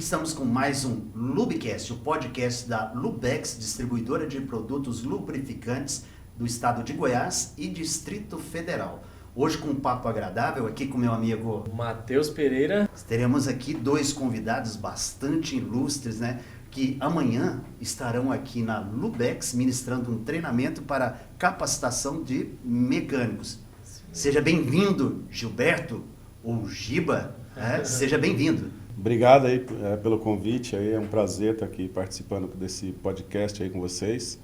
estamos com mais um Lubcast, o podcast da Lubex, distribuidora de produtos lubrificantes do estado de Goiás e Distrito Federal. Hoje com um papo agradável aqui com meu amigo Matheus Pereira. Teremos aqui dois convidados bastante ilustres, né? Que amanhã estarão aqui na Lubex ministrando um treinamento para capacitação de mecânicos. Seja bem-vindo, Gilberto ou Giba, seja bem-vindo. Obrigado aí pelo convite, aí é um prazer estar aqui participando desse podcast aí com vocês,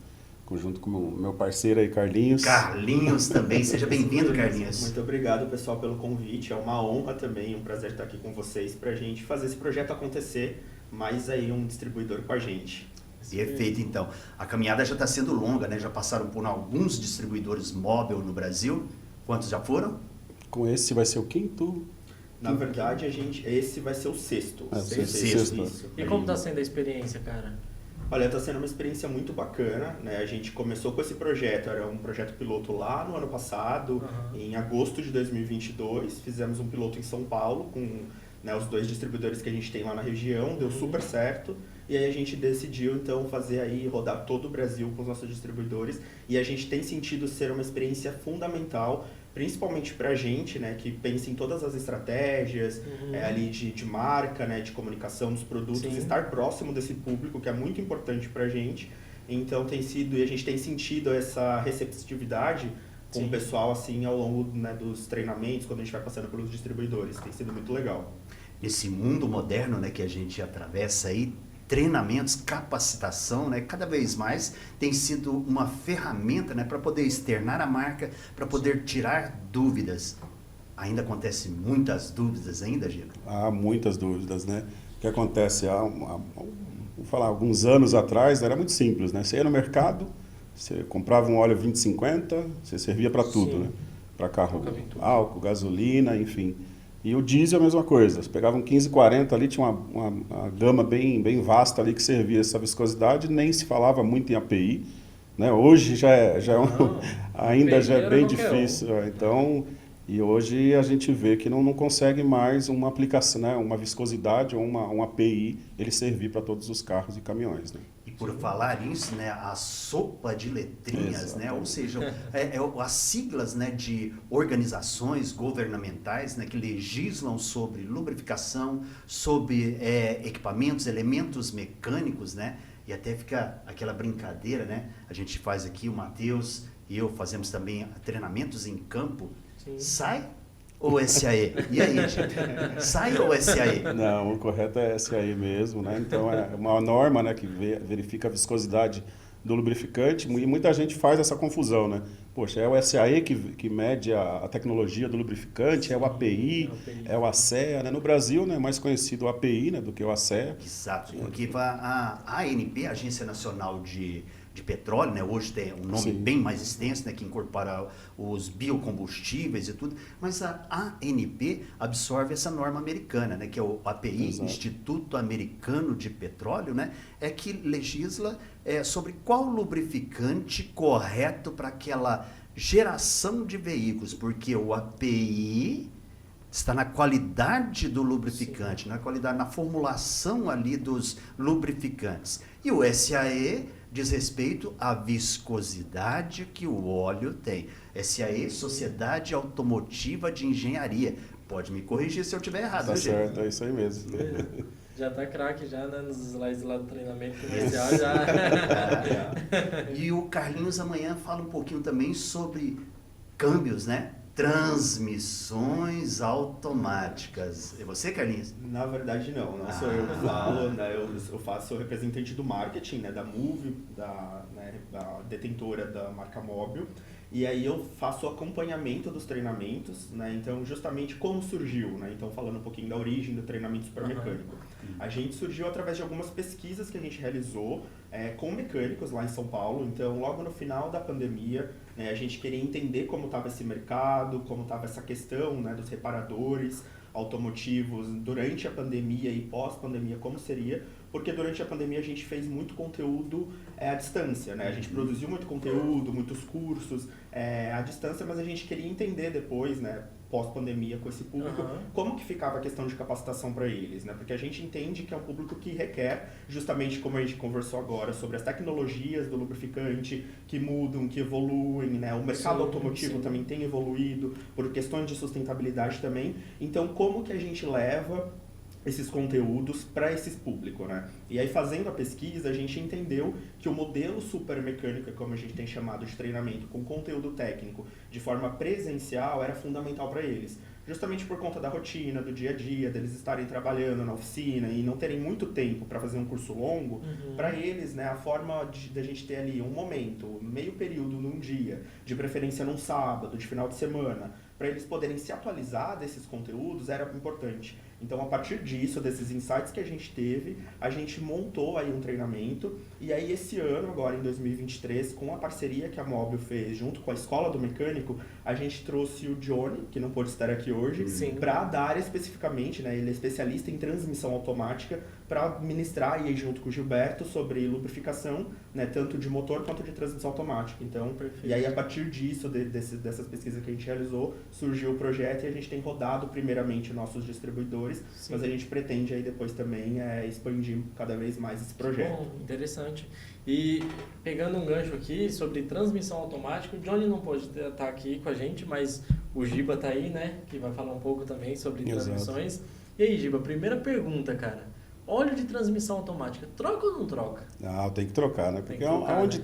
junto com o meu parceiro aí, Carlinhos. Carlinhos também, seja bem-vindo, Carlinhos. Muito obrigado, pessoal, pelo convite, é uma honra também, um prazer estar aqui com vocês para a gente fazer esse projeto acontecer, mais aí um distribuidor com a gente. Perfeito, então. A caminhada já está sendo longa, né? Já passaram por alguns distribuidores móvel no Brasil. Quantos já foram? Com esse vai ser o quinto? Na verdade, esse vai ser o sexto. Sexto. Isso. E como está sendo a experiência, cara? Olha, está sendo uma experiência muito bacana, né? A gente começou com esse projeto, era um projeto piloto lá no ano passado, em agosto de 2022, fizemos um piloto em São Paulo com, né, os dois distribuidores que a gente tem lá na região, deu super certo, e aí a gente decidiu então fazer aí, rodar todo o Brasil com os nossos distribuidores, e a gente tem sentido ser uma experiência fundamental, principalmente para a gente, né, que pensa em todas as estratégias ali de marca, né, de comunicação dos produtos, estar próximo desse público, que é muito importante para a gente. Então tem sido, e a gente tem sentido essa receptividade com o pessoal assim ao longo, né, dos treinamentos, quando a gente vai passando pelos distribuidores. Tem sido muito legal. Nesse mundo moderno, né, que a gente atravessa aí, treinamentos, capacitação, né, cada vez mais tem sido uma ferramenta, né, para poder externar a marca, para poder tirar dúvidas. Ainda acontecem muitas dúvidas ainda, Gil? Há muitas dúvidas, né? O que acontece? Vou falar, alguns anos atrás era muito simples, né? Você ia no mercado, você comprava um óleo 2050, você servia para tudo, né? Para carro, álcool, gasolina, enfim. E o diesel é a mesma coisa, você pegava um 1540 ali, tinha uma gama bem vasta ali que servia essa viscosidade, nem se falava muito em API, né? Hoje ainda já é bem difícil, então, e hoje a gente vê que não consegue mais uma aplicação, né? Uma viscosidade ou uma API, ele servir para todos os carros e caminhões, né? E por falar isso, né, a sopa de letrinhas, né, ou seja, as siglas, né, de organizações governamentais, né, que legislam sobre lubrificação, sobre equipamentos, elementos mecânicos, né, e até fica aquela brincadeira, né, a gente faz aqui, o Matheus e eu fazemos também treinamentos em campo. Sai ou SAE? E aí, gente? Sai ou SAE? Não, o correto é SAE mesmo, né? Então é uma norma, né, que verifica a viscosidade do lubrificante e muita gente faz essa confusão, né? Poxa, é o SAE que mede a tecnologia do lubrificante, é o API, é o ASEA, né? No Brasil, né, é mais conhecido o API, né, do que o ASEA. Exato, porque a ANP, Agência Nacional de Petróleo, né? Hoje tem um nome bem mais extenso, né? Que incorpora os biocombustíveis e tudo, mas a ANP absorve essa norma americana, né? Que é o API, Exato. Instituto Americano de Petróleo, né? É que legisla sobre qual lubrificante correto para aquela geração de veículos, porque o API está na qualidade do lubrificante, na qualidade, na formulação ali dos lubrificantes. E o SAE diz respeito à viscosidade que o óleo tem. SAE, Sociedade Automotiva de Engenharia. Pode me corrigir se eu estiver errado. Tá certo, é isso aí mesmo. Já tá craque já, né, nos slides lá do treinamento comercial já. E o Carlinhos amanhã fala um pouquinho também sobre câmbios, né? Transmissões automáticas. É você, Carlinhos? Na verdade, não sou eu que falo, né? Eu sou representante do marketing, né? Da Move, da detentora da marca Móbil. E aí eu faço o acompanhamento dos treinamentos, né? Então, justamente como surgiu, né? Então, falando um pouquinho da origem do treinamento supermecânico. A gente surgiu através de algumas pesquisas que a gente realizou com mecânicos lá em São Paulo. Então, logo no final da pandemia, né, a gente queria entender como estava esse mercado, como estava essa questão, né, dos reparadores automotivos durante a pandemia e pós-pandemia, como seria, porque durante a pandemia a gente fez muito conteúdo à distância, né? A gente produziu muito conteúdo, muitos cursos à distância, mas a gente queria entender depois, né, pós-pandemia com esse público, como que ficava a questão de capacitação para eles, né? Porque a gente entende que é um público que requer, justamente como a gente conversou agora, sobre as tecnologias do lubrificante que mudam, que evoluem, né? O mercado automotivo também tem evoluído por questões de sustentabilidade também. Então, como que a gente leva esses conteúdos para esses públicos, né? E aí, fazendo a pesquisa, a gente entendeu que o modelo super mecânico, como a gente tem chamado de treinamento, com conteúdo técnico, de forma presencial, era fundamental para eles. Justamente por conta da rotina, do dia a dia, deles estarem trabalhando na oficina e não terem muito tempo para fazer um curso longo, para eles, né, a forma da gente ter ali um momento, meio período num dia, de preferência num sábado, de final de semana, para eles poderem se atualizar desses conteúdos, era importante. Então, a partir disso, desses insights que a gente teve, a gente montou aí um treinamento. E aí, esse ano, agora em 2023, com a parceria que a Mobil fez junto com a Escola do Mecânico, a gente trouxe o Johnny, que não pôde estar aqui hoje, para dar especificamente, né, ele é especialista em transmissão automática, para ministrar aí junto com o Gilberto sobre lubrificação, né, tanto de motor quanto de transmissão automática. Então, e aí, a partir disso, dessas pesquisas que a gente realizou, surgiu o projeto e a gente tem rodado primeiramente nossos distribuidores, mas a gente pretende aí depois também expandir cada vez mais esse projeto. Bom, interessante. E pegando um gancho aqui sobre transmissão automática, o Johnny não pode estar aqui com a gente, mas o Giba tá aí, né, que vai falar um pouco também sobre transmissões. E aí, Giba, primeira pergunta, cara. Óleo de transmissão automática, troca ou não troca? Não, tem que trocar, né? Porque onde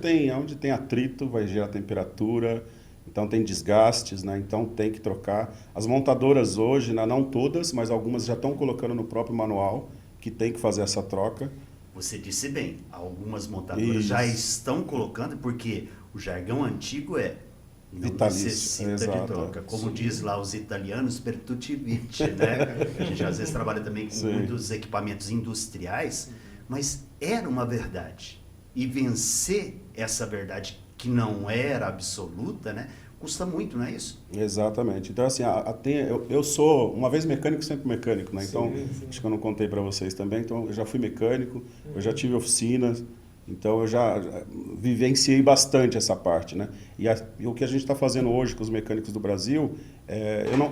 tem atrito, vai gerar temperatura, então tem desgastes, né? Então tem que trocar. As montadoras hoje, não todas, mas algumas já estão colocando no próprio manual que tem que fazer essa troca. Você disse bem, algumas montadoras já estão colocando, porque o jargão antigo não necessita de troca. Como diz lá os italianos, per tutti viti, né? A gente às vezes trabalha também com muitos equipamentos industriais, mas era uma verdade. E vencer essa verdade que não era absoluta, né? Custa muito, não é isso? Exatamente. Então, assim, eu sou, uma vez mecânico, sempre mecânico, né? Então, acho que eu não contei para vocês também. Então, eu já fui mecânico, eu já tive oficinas, então eu já vivenciei bastante essa parte, né? E o que a gente está fazendo hoje com os mecânicos do Brasil,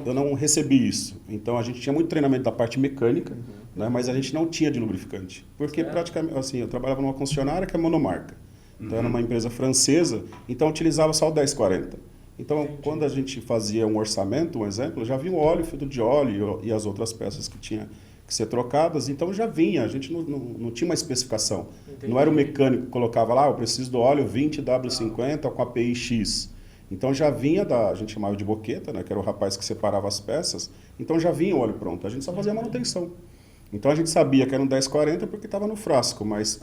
eu não recebi isso. Então, a gente tinha muito treinamento da parte mecânica, né? Mas a gente não tinha de lubrificante. Porque, praticamente, assim, eu trabalhava numa concessionária que é monomarca. Então, era uma empresa francesa, então utilizava só o 1040. Então, quando a gente fazia um orçamento, um exemplo, já vinha o óleo, o filtro de óleo e as outras peças que tinham que ser trocadas. Então, já vinha, a gente não tinha uma especificação. Entendi. Não era o mecânico que colocava lá, eu preciso do óleo 20W50 com API X. Então, já vinha a gente chamava de boqueta, né, que era o rapaz que separava as peças. Então, já vinha o óleo pronto, a gente só fazia a manutenção. Então, a gente sabia que era um 1040 porque estava no frasco, mas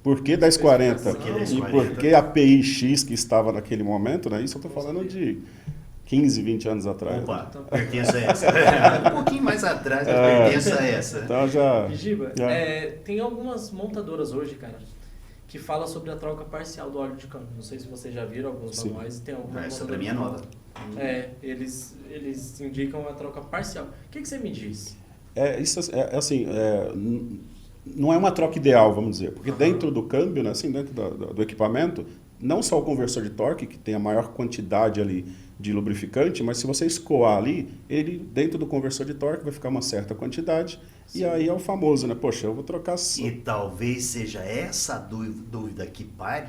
por que 1040 e por que a PIX que estava naquele momento, né? Isso eu estou falando de 15, 20 anos atrás. Opa, então pertenço a essa. Um pouquinho mais atrás, mas pertenço a essa. Então, já... Giba, tem algumas montadoras hoje, cara, que falam sobre a troca parcial do óleo de câmbio. Não sei se vocês já viram alguns manuais. Tem alguma essa para mim é nova. Eles indicam a troca parcial. O que você me diz? Não é uma troca ideal, vamos dizer, porque dentro do câmbio, né, assim, dentro do equipamento, não só o conversor de torque, que tem a maior quantidade ali de lubrificante, mas se você escoar ali, ele dentro do conversor de torque vai ficar uma certa quantidade, e aí é o famoso, né, poxa, eu vou trocar... E talvez seja essa dúvida que pare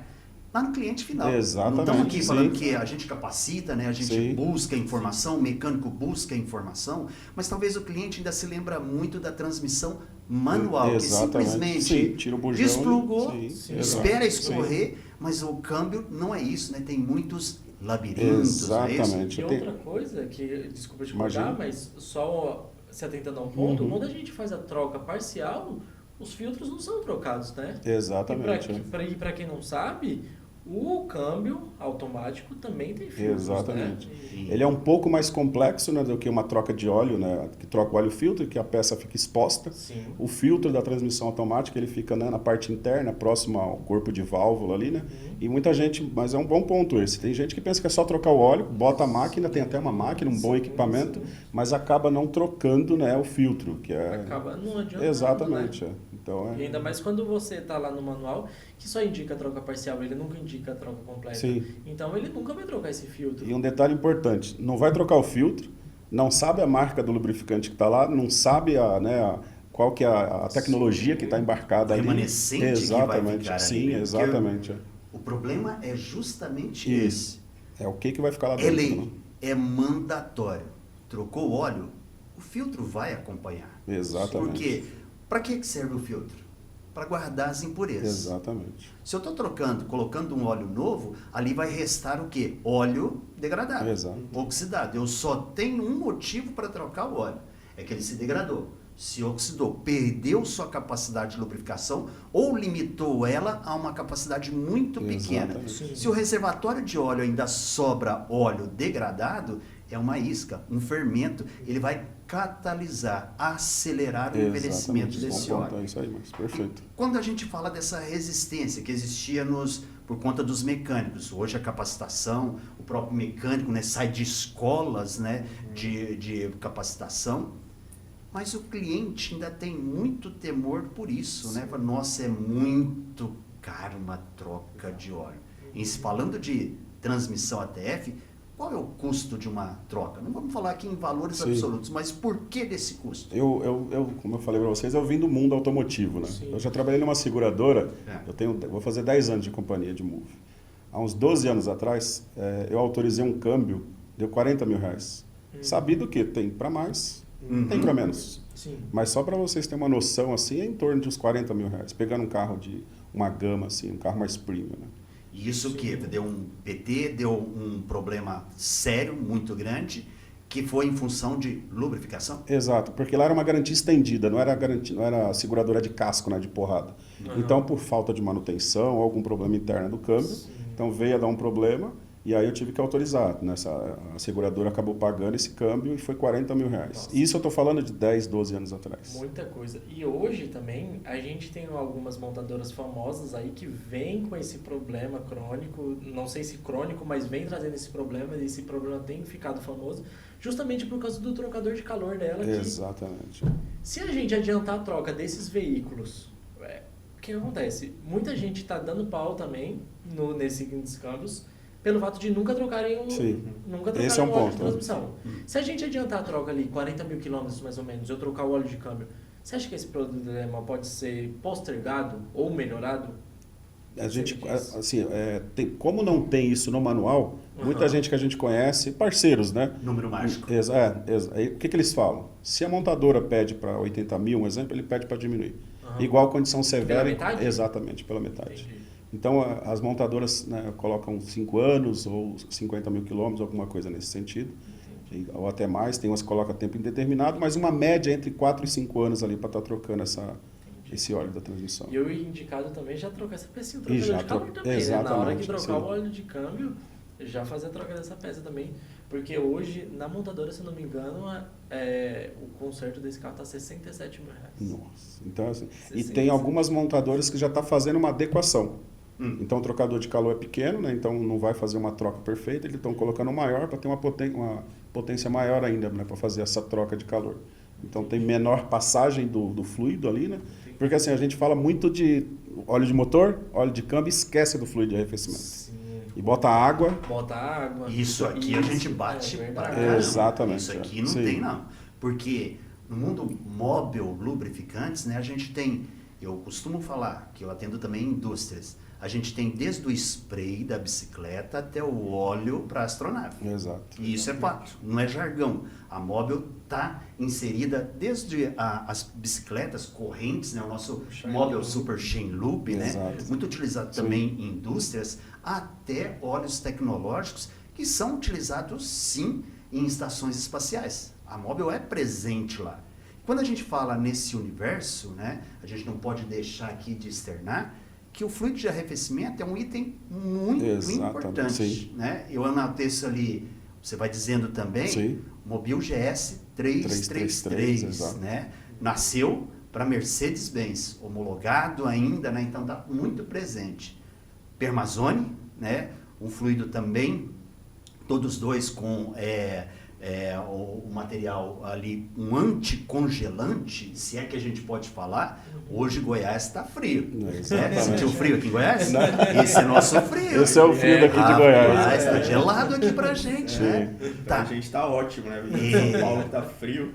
lá no cliente final. Exatamente. Não estamos aqui falando que a gente capacita, né? A gente busca informação, o mecânico busca informação, mas talvez o cliente ainda se lembra muito da transmissão manual, que simplesmente tira o bujão, desplugou, espera escorrer, mas o câmbio não é isso, né? Tem muitos labirintos. Exatamente. E outra coisa, que, desculpa te cortar, mas só se atentando a um ponto, quando a gente faz a troca parcial, os filtros não são trocados, né? Exatamente. E para quem não sabe, o câmbio automático também tem filtros. Exatamente. Né? Ele é um pouco mais complexo, né, do que uma troca de óleo, né, que troca o óleo-filtro, que a peça fica exposta. Sim. O filtro da transmissão automática ele fica, né, na parte interna, próximo ao corpo de válvula ali, né? E muita gente, mas é um bom ponto esse. Tem gente que pensa que é só trocar o óleo, bota a máquina, tem até uma máquina, um bom equipamento, mas acaba não trocando, né, o filtro, que é... Acaba não adianta. Exatamente. Né? Então, E ainda mais quando você está lá no manual, que só indica a troca parcial, ele nunca indica a troca completa. Sim. Então ele nunca vai trocar esse filtro. E um detalhe importante, não vai trocar o filtro, não sabe a marca do lubrificante que está lá, não sabe qual que é a tecnologia que está embarcada ali. Remanescente exatamente. que vai ficar ali, Sim, né? exatamente. O problema é justamente Isso. esse. É o que vai ficar lá É dentro. lei, Né? é mandatório. Trocou o óleo, o filtro vai acompanhar. Exatamente. Porque, para que serve o filtro? Para guardar as impurezas. Exatamente. Se eu estou trocando, colocando um óleo novo, ali vai restar o quê? Óleo degradado, Exato. oxidado. Eu só tenho um motivo para trocar o óleo, é que ele se degradou, se oxidou, perdeu sua capacidade de lubrificação ou limitou ela a uma capacidade muito pequena. Exatamente. Se o reservatório de óleo ainda sobra óleo degradado, é uma isca, um fermento, ele vai catalisar, acelerar o envelhecimento Exatamente. desse Bom ponto, óleo. é isso aí, mas perfeito. Quando a gente fala dessa resistência que existia por conta dos mecânicos, hoje a capacitação, o próprio mecânico, né, sai de escolas, né, de capacitação, mas o cliente ainda tem muito temor por isso, né? Fala, nossa, é muito caro uma troca de óleo. E falando de transmissão ATF, qual é o custo de uma troca? Não vamos falar aqui em valores Sim. absolutos, mas por que desse custo? Como eu falei para vocês, eu vim do mundo automotivo, né? Sim. Eu já trabalhei numa seguradora, É. vou fazer 10 anos de companhia de Move. Há uns 12 anos atrás, eu autorizei um câmbio, deu 40 mil reais. Sabido que tem para mais, tem para menos. Sim. Mas só para vocês terem uma noção, assim, é em torno de uns 40 mil reais. Pegando um carro de uma gama, assim, um carro mais premium, né? E isso que deu um PT, deu um problema sério, muito grande, que foi em função de lubrificação? Exato, porque lá era uma garantia estendida, não era seguradora de casco, né, de porrada. Então, por falta de manutenção, algum problema interno do câmbio, então veio a dar um problema e aí eu tive que autorizar. A seguradora acabou pagando esse câmbio e foi 40 mil reais. Nossa. Isso eu estou falando de 10, 12 anos atrás. Muita coisa. E hoje também a gente tem algumas montadoras famosas aí que vêm com esse problema crônico, não sei se crônico, mas vem trazendo esse problema e esse problema tem ficado famoso justamente por causa do trocador de calor dela. Exatamente. Se a gente adiantar a troca desses veículos, o que acontece? Muita gente está dando pau também nesses câmbios pelo fato de nunca trocarem Esse é um o óleo ponto, de transmissão. Se a gente adiantar a troca ali, 40 mil quilômetros mais ou menos, eu trocar o óleo de câmbio, você acha que esse problema pode ser postergado ou melhorado? A gente, assim, como não tem isso no manual, muita gente que a gente conhece, parceiros, né? Número mágico. Aí, o que eles falam? Se a montadora pede para 80 mil, um exemplo, ele pede para diminuir. Igual a condição severa. Pela metade? Exatamente, pela metade. Entendi. Então, as montadoras, né, colocam 5 anos ou 50 mil quilômetros, alguma coisa nesse sentido. Ou até mais, tem umas que colocam tempo indeterminado, mas uma média entre 4 e 5 anos ali para estar trocando esse óleo da transmissão. E eu indicado também já trocar essa pecinha, o E trocador já de calor também, né? Na hora que trocar sim. o óleo de câmbio, já fazer a troca dessa peça também. Porque hoje, na montadora, se eu não me engano, o conserto desse carro está 67 mil reais. Nossa, então assim, e 67. tem algumas montadoras que já estão fazendo uma adequação. Então o trocador de calor é pequeno, né? Então não vai fazer uma troca perfeita, eles estão colocando um maior para ter uma potência maior ainda, né? Para fazer essa troca de calor. Então tem menor passagem do fluido ali, né? Porque assim, a gente fala muito de óleo de motor, óleo de câmbio, esquece do fluido de arrefecimento. Sim. E bota água. Bota água. Isso aqui a gente bate pra verdade. caramba. Exatamente, Isso aqui não sim. tem, não. Porque no mundo móvel, lubrificantes, né, a gente tem, eu costumo falar, que eu atendo também indústrias, a gente tem desde o spray da bicicleta até o óleo para astronave. Exato. E isso é fato, não é jargão. A Mobil está inserida desde as bicicletas correntes, né, o nosso Mobil Super Chain Loop, né, Exato. muito utilizado também em indústrias, até óleos tecnológicos que são utilizados sim em estações espaciais. A Mobil é presente lá. Quando a gente fala nesse universo, né, a gente não pode deixar aqui de externar que o fluido de arrefecimento é um item muito importante. Sim. Né? Eu anoteço ali, você vai dizendo também, Sim. Mobil GS 333, exato. né? Nasceu para Mercedes-Benz, homologado ainda, né? Então está muito presente. Permazone, né? Um fluido também, todos dois com o material ali, um anticongelante, se é que a gente pode falar, hoje Goiás está frio. Sentiu frio aqui em Goiás? Não. Esse é nosso frio. Esse é o frio daqui de Goiás. Está gelado aqui pra gente, né? Então, a gente está ótimo, né? Em São Paulo está frio.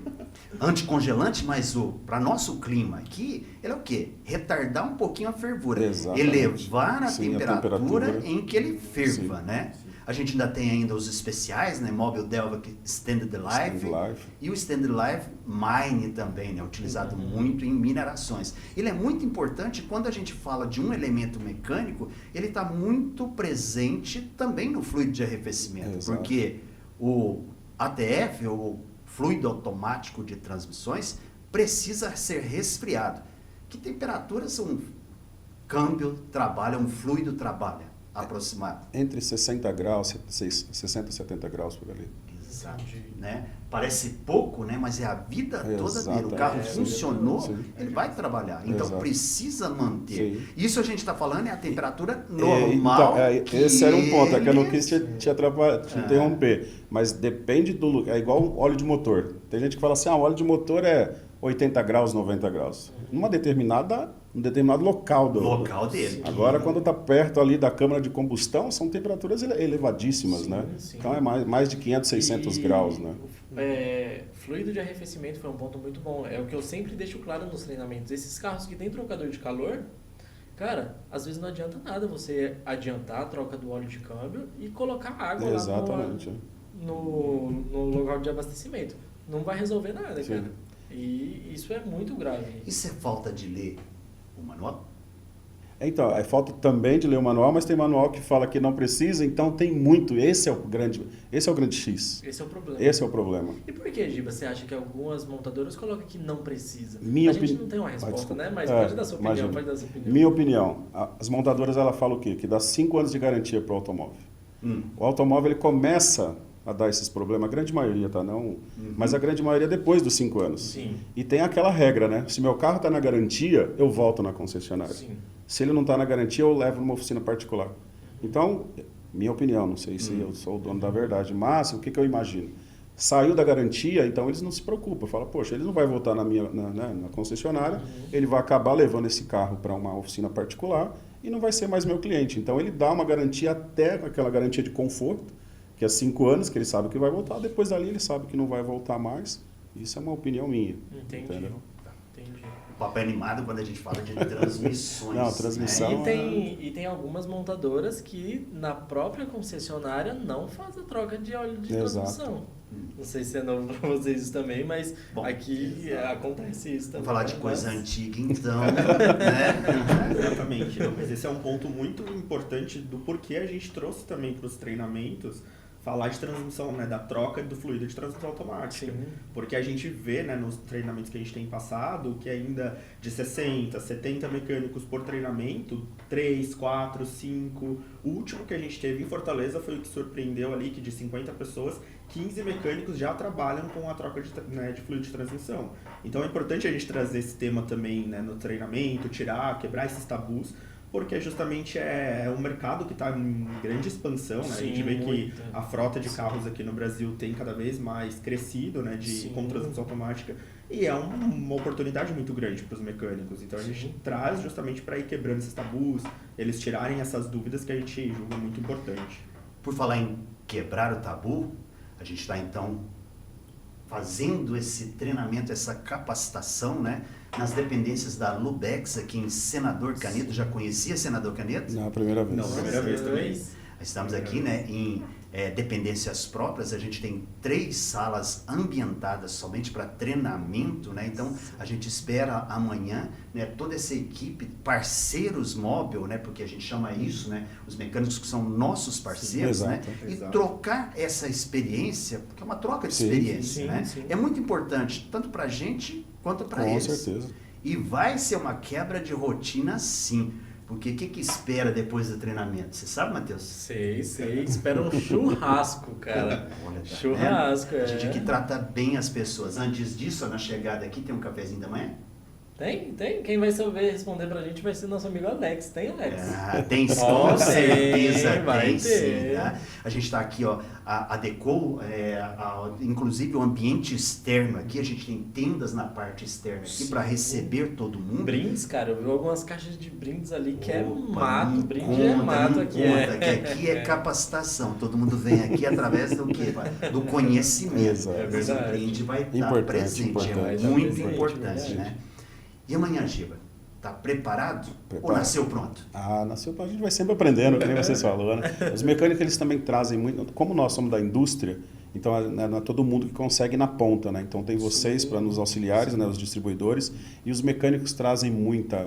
Anticongelante, mas para nosso clima aqui, ele é o quê? Retardar um pouquinho a fervura. Exatamente. Elevar a temperatura em que ele ferva, Sim. né? A gente ainda tem ainda os especiais, né? Móvel Delvac Extended Life. E o Extended Life Mine também, né? Utilizado muito em minerações. Ele é muito importante quando a gente fala de um elemento mecânico, ele está muito presente também no fluido de arrefecimento. Exato. Porque o ATF, o fluido automático de transmissões, precisa ser resfriado. Que temperaturas um câmbio trabalha, um fluido trabalha? Aproximado. Entre 60 graus, 60 e 70 graus por ali. Exato. Né? Parece pouco, né? Mas é a vida toda dele. O carro funcionou, ele vai trabalhar. Então precisa manter. Sim. Isso a gente está falando é a temperatura normal. Esse era um ponto, é que eu não quis te interromper. Mas depende do lugar. É igual um óleo de motor. Tem gente que fala assim, o óleo de motor é 80 graus, 90 graus. Um determinado local dele. Agora, quando está perto ali da câmara de combustão, são temperaturas elevadíssimas, sim, né? Sim. Então é mais de 500, 600 graus, né? Fluido de arrefecimento foi um ponto muito bom. É o que eu sempre deixo claro nos treinamentos. Esses carros que tem trocador de calor, cara, às vezes não adianta nada você adiantar a troca do óleo de câmbio e colocar água lá no local de abastecimento. Não vai resolver nada, cara. E isso é muito grave. Isso é falta de ler o manual? Então, é falta também de ler o manual, mas tem manual que fala que não precisa, então tem muito. Esse é o grande X. Esse é o problema. Esse é o problema. E por que, Giba, você acha que algumas montadoras colocam que não precisa? A gente não tem uma resposta, né? Mas pode dar sua opinião, Minha opinião, as montadoras ela falam o quê? Que dá 5 anos de garantia para o automóvel. O automóvel ele começa a dar esses problemas, a grande maioria, tá? Não, mas a grande maioria depois dos 5 anos. Sim. E tem aquela regra, né? Se meu carro está na garantia, eu volto na concessionária. Sim. Se ele não está na garantia, eu levo numa oficina particular. Então, minha opinião, não sei se eu sou o dono da verdade, mas o que eu imagino? Saiu da garantia, então eles não se preocupam. Fala, poxa, ele não vai voltar na concessionária, ele vai acabar levando esse carro para uma oficina particular e não vai ser mais meu cliente. Então, ele dá uma garantia até aquela garantia de conforto, que é 5 anos, que ele sabe que vai voltar. Depois dali, ele sabe que não vai voltar mais. Isso é uma opinião minha. Entendi. Entendeu? O papo é animado quando a gente fala de transmissões. Não, transmissão. Né? E tem algumas montadoras que na própria concessionária não fazem a troca de óleo de transmissão. Não sei se é novo para vocês isso também, mas aqui acontece isso também. Vamos falar de coisa antiga então, né? Exatamente. Mas esse é um ponto muito importante do porquê a gente trouxe também para os treinamentos falar de transmissão, né, da troca do fluido de transmissão automática. Sim. Porque a gente vê, né, nos treinamentos que a gente tem passado, que ainda de 60, 70 mecânicos por treinamento, 3, 4, 5. O último que a gente teve em Fortaleza foi o que surpreendeu ali, que de 50 pessoas, 15 mecânicos já trabalham com a troca de fluido de transmissão. Então é importante a gente trazer esse tema também, né, no treinamento, quebrar esses tabus, porque justamente é um mercado que está em grande expansão, né? Sim, a gente vê que a frota de carros aqui no Brasil tem cada vez mais crescido, né, com transmissão automática, e é uma oportunidade muito grande para os mecânicos. Então a gente traz justamente para ir quebrando esses tabus, eles tirarem essas dúvidas que a gente julga muito importante. Por falar em quebrar o tabu, a gente está então fazendo esse treinamento, essa capacitação, né, nas dependências da Lubex aqui em Senador Canedo. Já conhecia Senador Canedo? Não, a primeira vez. Não, a primeira vez também. Estamos aqui, né, em dependências próprias. A gente tem 3 salas ambientadas somente para treinamento, né? Então a gente espera amanhã, né, toda essa equipe, parceiros móvel, né, porque a gente chama isso, né, os mecânicos que são nossos parceiros, né, e trocar essa experiência, porque é uma troca de experiência, né? Sim. É muito importante tanto para a gente quanto para eles. Com certeza. E vai ser uma quebra de rotina, sim. Porque o que espera depois do treinamento? Você sabe, Matheus? Sei. Espera um churrasco, cara. Olha, churrasco, A gente aqui trata bem as pessoas. Antes disso, na chegada aqui, tem um cafezinho da manhã? Tem? Quem vai saber responder pra gente vai ser nosso amigo Alex. Tem, Alex? Tem, com certeza vai tem ter. sim. Né? A gente está aqui, ó, a Decol, inclusive o ambiente externo aqui, a gente tem tendas na parte externa aqui para receber todo mundo. Brindes, cara, eu vi algumas caixas de brindes ali que é Opa, mato, brinde é mato aqui. Que aqui é capacitação, todo mundo vem aqui através do quê? Do conhecimento. Exato. É Mas o verdade. brinde vai estar Importante, presente, importante. é muito Presente, importante, verdade. né? E amanhã, Giba, tá preparado ou Preparado. nasceu pronto? Nasceu, a gente vai sempre aprendendo, que nem você falou, né? Os mecânicos, eles também trazem muito, como nós somos da indústria, então não é todo mundo que consegue ir na ponta, né? Então tem vocês para nos auxiliares, né, os distribuidores, e os mecânicos trazem muita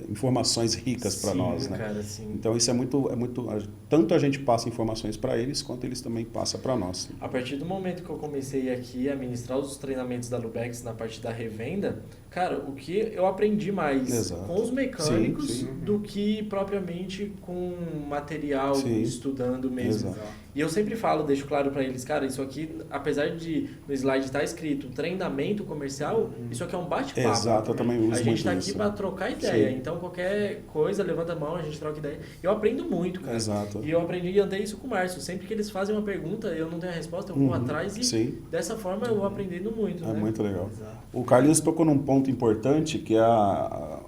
informações ricas para nós, né? Cara, sim. Então isso é muito, tanto a gente passa informações para eles, quanto eles também passam para nós. A partir do momento que eu comecei aqui a ministrar os treinamentos da Lubex na parte da revenda, cara, o que eu aprendi mais Exato. com os mecânicos Sim. do que propriamente com material, Sim. estudando mesmo. Exato. E eu sempre falo, deixo claro para eles, cara, isso aqui, apesar de no slide estar escrito treinamento comercial, isso aqui é um bate-papo. Exato, eu também uso A gente muito está aqui isso. para trocar ideia, Sim. então qualquer coisa, levanta a mão, a gente troca ideia. Eu aprendo muito, cara. Exato. E eu aprendi e andei isso com o Márcio. Sempre que eles fazem uma pergunta, eu não tenho a resposta, eu vou atrás e Sim. dessa forma eu vou aprendendo muito, É né? muito legal. Exato. O Carlinhos tocou num ponto importante, que é a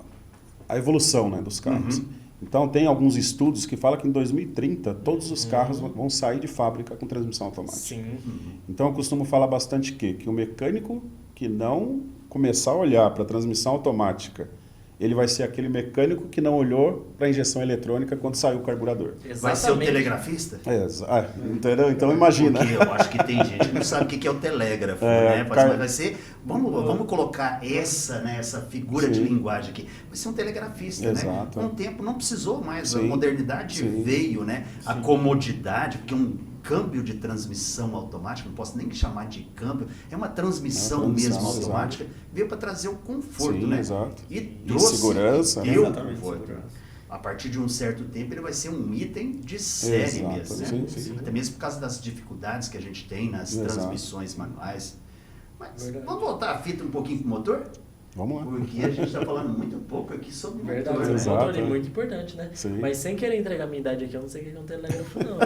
evolução, né, dos carros. Então, tem alguns estudos que falam que em 2030 todos os carros vão sair de fábrica com transmissão automática. Sim. Então, eu costumo falar bastante que o mecânico que não começar a olhar para a transmissão automática, ele vai ser aquele mecânico que não olhou para a injeção eletrônica quando saiu o carburador. Vai ser o telegrafista? Entendeu? Então, imagina. Porque eu acho que tem gente que não sabe o que é o telégrafo, né? Mas vai ser, vamos colocar essa figura de linguagem aqui. Vai ser um telegrafista, Exato. né? Com o tempo não precisou mais, Sim. a modernidade Sim. veio, né? A comodidade, porque câmbio de transmissão automática, não posso nem chamar de câmbio, é uma transmissão mesmo automática, veio para trazer o conforto, Sim, né? exato. E trouxe, segurança, né? deu Exatamente, conforto. segurança. A partir de um certo tempo ele vai ser um item de série Exato, mesmo, né? sim. Até mesmo por causa das dificuldades que a gente tem nas Exato. transmissões manuais. Mas Verdade. vamos voltar a fita um pouquinho pro motor? Vamos lá. Porque a gente está falando muito pouco aqui sobre o Verdade, motor, né? Exato. motor é muito importante, né? Sim. Mas sem querer entregar minha idade aqui, eu não sei o que é um telégrafo, não.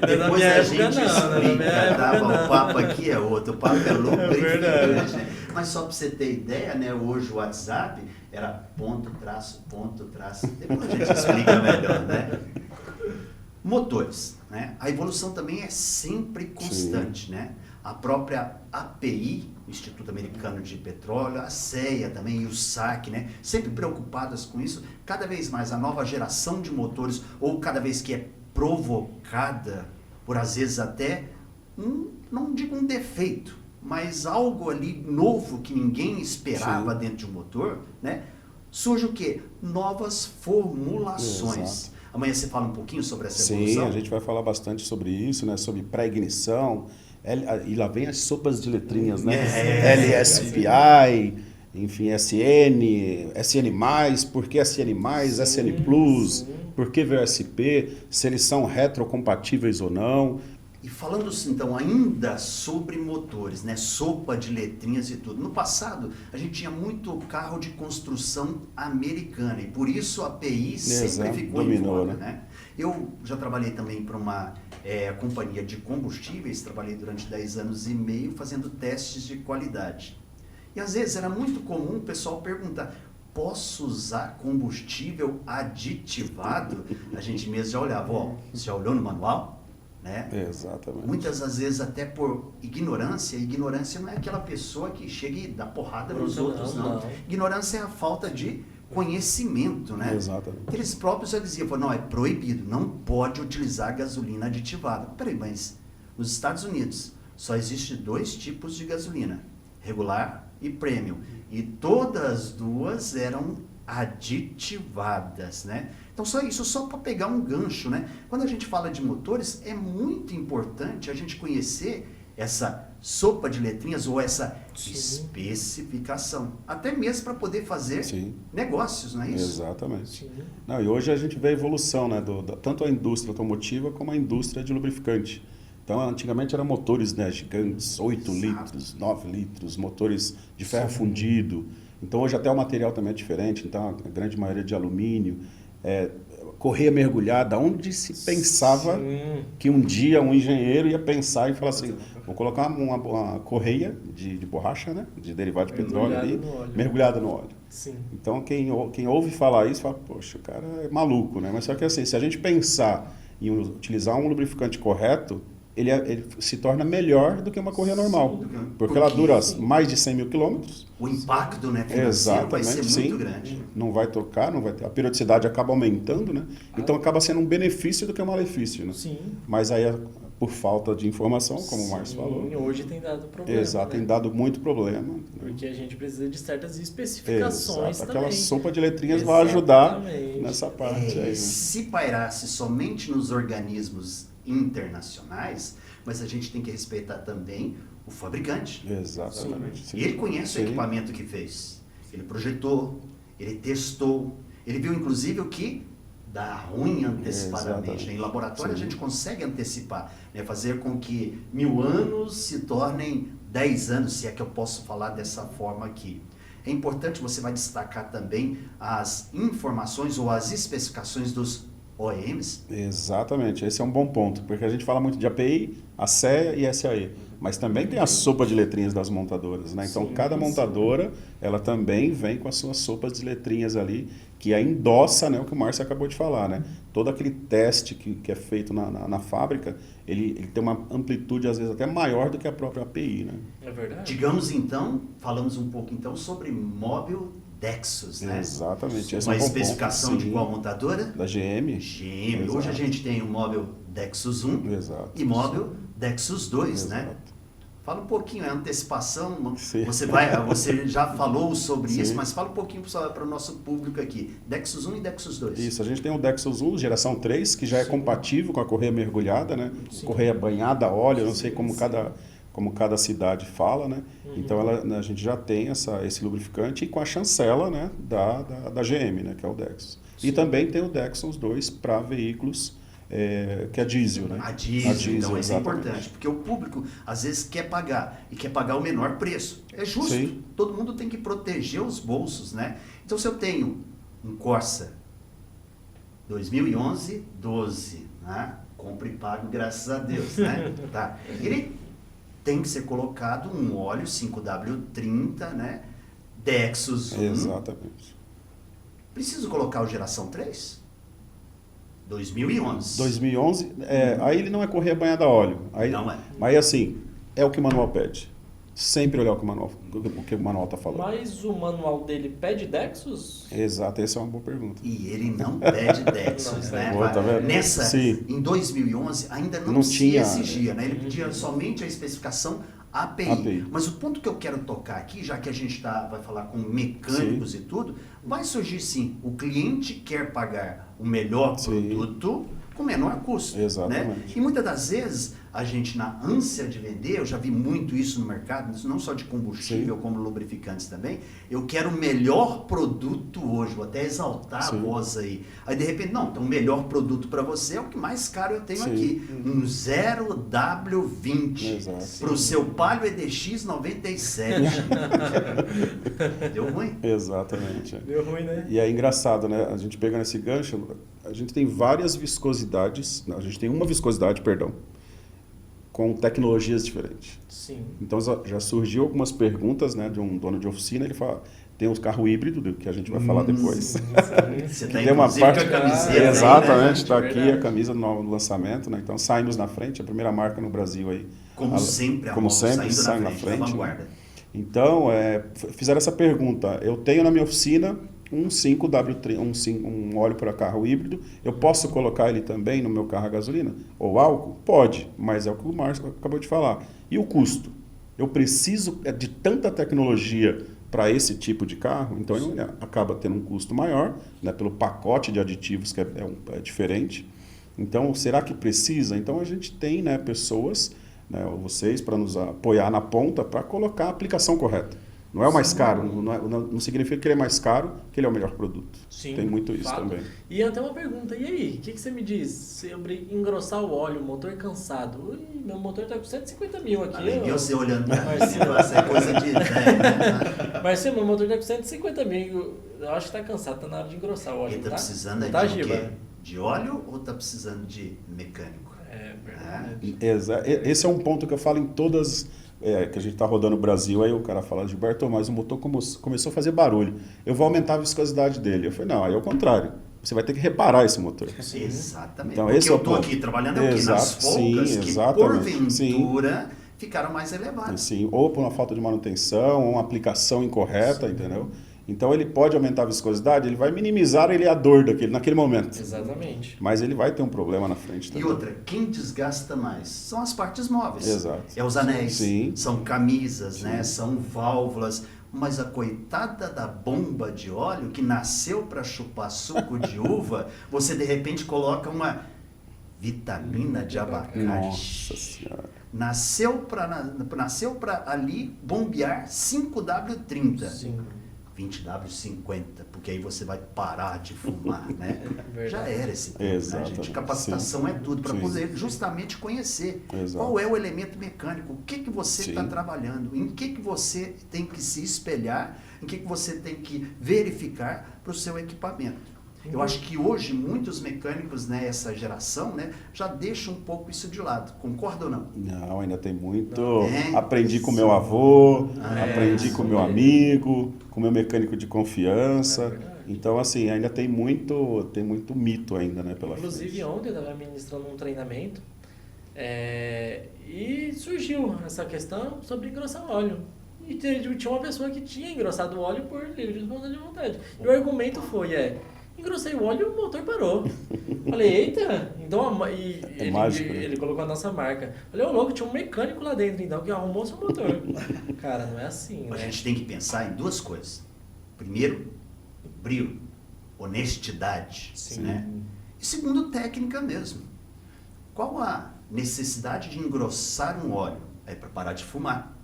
Depois minha a época gente não, na minha explica, época tá? não. O papo aqui é outro, o papo é lubrificante, verdade. né? Mas só para você ter ideia, né? Hoje o WhatsApp era ponto, traço, depois a gente explica melhor, né? Motores, né? A evolução também é sempre constante, né? A própria API, o Instituto Americano de Petróleo, a CEA também e o SAC, né? Sempre preocupadas com isso. Cada vez mais a nova geração de motores, ou cada vez que é provocada por, às vezes, até, não digo um defeito, mas algo ali novo que ninguém esperava dentro de um motor, né? Surge o quê? Novas formulações. Exato. Amanhã você fala um pouquinho sobre essa evolução? Sim, a gente vai falar bastante sobre isso, né? Sobre pré-ignição. E lá vem as sopas de letrinhas, né? LSPI, enfim, SN, SN+, por que SN+, SN+, por que VSP, se eles são retrocompatíveis ou não. E falando então ainda sobre motores, né? Sopa de letrinhas e tudo. No passado, a gente tinha muito carro de construção americana e por isso a API sempre ficou em voga, né? Eu já trabalhei também para uma companhia de combustíveis, trabalhei durante 10 anos e meio fazendo testes de qualidade. E às vezes era muito comum o pessoal perguntar: posso usar combustível aditivado? A gente mesmo já olhava, você já olhou no manual? Né? Exatamente. Muitas das vezes até por ignorância. Ignorância não é aquela pessoa que chega e dá porrada nos outros, não. Ignorância é a falta de conhecimento, né? Exatamente. Eles próprios já diziam, não, é proibido, não pode utilizar gasolina aditivada. Peraí, mas nos Estados Unidos só existe 2 tipos de gasolina, regular e premium, e todas as duas eram aditivadas, né? Então só para pegar um gancho, né? Quando a gente fala de motores, é muito importante a gente conhecer essa sopa de letrinhas ou essa especificação, até mesmo para poder fazer negócios, não é isso? Exatamente. Não, e hoje a gente vê a evolução, né, tanto a indústria automotiva como a indústria de lubrificante. Então, antigamente eram motores, né, gigantes, 8 litros, 9 litros, motores de ferro fundido. Então, hoje até o material também é diferente, então a grande maioria de alumínio. Correia mergulhada, onde se pensava que um dia um engenheiro ia pensar e falar assim, vou colocar uma correia de borracha, né, de derivado de petróleo ali, mergulhada no óleo. Sim. Então, quem ouve falar isso, fala, poxa, o cara é maluco, né? Mas só que assim, se a gente pensar em utilizar um lubrificante correto, ele se torna melhor do que uma correia normal. Porque ela dura mais de 100 mil quilômetros. O impacto, né, financeiro vai ser muito grande. Não vai tocar, a periodicidade acaba aumentando, né? Então acaba sendo um benefício do que um malefício, né? Sim. Mas aí, por falta de informação, como o Márcio falou. Hoje tem dado problema. Exato, né? tem dado muito problema. Porque a gente precisa de certas especificações também. Aquela sopa de letrinhas vai ajudar nessa parte aí, né? Se pairasse somente nos organismos internacionais, mas a gente tem que respeitar também o fabricante. Exatamente. E ele conhece o equipamento que fez. Ele projetou, ele testou, ele viu inclusive o que dá ruim antecipadamente. Em laboratório a gente consegue antecipar, né? Fazer com que 1000 anos se tornem 10 anos, se é que eu posso falar dessa forma aqui. É importante, você vai destacar também as informações ou as especificações dos OEMs? Exatamente, esse é um bom ponto, porque a gente fala muito de API, ASEA e SAE, mas também tem a sopa de letrinhas das montadoras, né? Então, cada montadora, ela também vem com as suas sopas de letrinhas ali, que endossa, né, o que o Márcio acabou de falar, né? Todo aquele teste que é feito na fábrica, ele tem uma amplitude, às vezes, até maior do que a própria API, né? É verdade. Digamos, então, falamos um pouco, então, sobre móvel Dexus, né? Exatamente. Uma especificação de qual montadora? Da GM. GM. Exato. Hoje a gente tem o móvel Dexus 1 Exato. e móvel Dexus 2, Exato. né? Fala um pouquinho, é antecipação, Sim. você já falou sobre Sim. isso, mas fala um pouquinho para o nosso público aqui. Dexus 1 e Dexus 2. Isso, a gente tem o Dexus 1, geração 3, que já é compatível com a correia mergulhada, né? Sim. Correia banhada a óleo, eu não sei como cada cidade fala, né? Então a gente já tem esse lubrificante e com a chancela, né, da GM, né, que é o Dexus. Sim. E também tem o Dexus 2 para veículos que é diesel, né? A diesel, então isso é exatamente. importante, porque o público às vezes quer pagar e quer pagar o menor preço. É justo, Sim. todo mundo tem que proteger os bolsos, né? Então se eu tenho um Corsa 2011, 12, né? Compre e pago, graças a Deus, né? Tá. Ele tem que ser colocado um óleo 5W30, né? Dexus 1. Exatamente. Preciso colocar o geração 3? 2011. 2011, aí ele não é correia banhada a óleo. Aí, Não é. Mas assim, é o que o manual pede. Sempre olhar o que o manual está falando. Mas o manual dele pede Dexus? Exato, essa é uma boa pergunta. E ele não pede Dexus, né? Boa, tá vendo? Nessa, Sim. em 2011, ainda não se tinha, exigia, né? Ele pedia somente a especificação API. Mas o ponto que eu quero tocar aqui, já que a gente vai falar com mecânicos e tudo, vai surgir sim, o cliente quer pagar o melhor produto com menor custo. Exatamente. Né? E muitas das vezes, a gente na ânsia de vender, eu já vi muito isso no mercado, não só de combustível, como lubrificantes também, eu quero o melhor produto hoje, vou até exaltar a voz aí. Aí de repente, não, então o melhor produto para você é o que mais caro eu tenho aqui, um 0W20 para o seu Palio EDX 97. Deu ruim? Exatamente. Deu ruim, né? E é engraçado, né? A gente pega nesse gancho, a gente tem várias viscosidades, a gente tem uma viscosidade, perdão, com tecnologias diferentes. Sim. Então já surgiu algumas perguntas, né, de um dono de oficina, ele fala, tem os carros híbridos, que a gente vai falar depois. Você tá tem uma parte com a camiseta exatamente, está aí, né? aqui a camisa no lançamento, né? Então saímos na frente, a primeira marca no Brasil aí. Como sempre, sai na frente. vanguarda. Então, fizeram essa pergunta, eu tenho na minha oficina um 5W30, um óleo para carro híbrido, eu posso colocar ele também no meu carro a gasolina? Ou álcool? Pode, mas é o que o Márcio acabou de falar. E o custo? Eu preciso de tanta tecnologia para esse tipo de carro, então ele acaba tendo um custo maior, né, pelo pacote de aditivos que é diferente. Então, será que precisa? Então, a gente tem, né, pessoas, né, vocês, para nos apoiar na ponta, para colocar a aplicação correta. Não é o mais Sim. caro, não significa que ele é mais caro, que ele é o melhor produto. Sim, Tem muito isso fato. também. E até uma pergunta, e aí, o que você me diz sobre engrossar o óleo, motor cansado? Ui, meu motor tá com 150 mil aqui. Além de você olhando para Marcelo. Marcelo, é coisa de ideia, né? Marcelo, meu motor tá com 150 mil, eu acho que tá cansado, tá na hora de engrossar o óleo, Ele tá precisando aí tá, de o Giba? quê? De óleo ou tá precisando de mecânico? É verdade. Esse é um ponto que eu falo em todas, que a gente está rodando o Brasil, aí o cara fala, Gilberto, mas o motor começou a fazer barulho, eu vou aumentar a viscosidade dele. Eu falei, não, aí é o contrário, você vai ter que reparar esse motor. Exatamente. Então, Porque esse é o eu tô ponto. aqui trabalhando aqui nas Exato, folgas sim, que, exatamente. porventura, ficaram mais elevadas. Assim, ou por uma falta de manutenção, ou uma aplicação incorreta, entendeu? Então ele pode aumentar a viscosidade, ele vai minimizar a dor naquele momento. Exatamente. Mas ele vai ter um problema na frente E também. outra, quem desgasta mais são as partes móveis. Exato. É os anéis, Sim. são camisas, né? São válvulas. Mas a coitada da bomba de óleo que nasceu para chupar suco de uva, você de repente coloca uma vitamina de abacate. Nossa Senhora. Nasceu para ali bombear 5W30. Sim. 20W50, porque aí você vai parar de fumar, né? Verdade. Já era esse tempo, né, Exatamente. gente? Capacitação é tudo, para Sim. poder justamente conhecer Exato. qual é o elemento mecânico, o que você Sim. está trabalhando, em que você tem que se espelhar, em que você tem que verificar para o seu equipamento. Eu acho que hoje muitos mecânicos, né, essa geração, né, já deixam um pouco isso de lado. Concorda ou não? Não, ainda tem muito. É, Aprendi com meu avô, é, aprendi com meu amigo, com meu mecânico de confiança. É verdade. Então, assim, ainda tem muito mito ainda, né, pela Inclusive, frente. ontem eu estava ministrando um treinamento e surgiu essa questão sobre engrossar óleo. E tinha uma pessoa que tinha engrossado o óleo por livre de vontade. E o argumento foi, engrossei o óleo e o motor parou. Falei, eita, então mágico, né? ele colocou a nossa marca. Falei, ô louco, tinha um mecânico lá dentro então que arrumou seu motor. Cara, não é assim, A né? gente tem que pensar em duas coisas. Primeiro, brio, honestidade, Sim. né? E segundo, técnica mesmo. Qual a necessidade de engrossar um óleo? É para parar de fumar.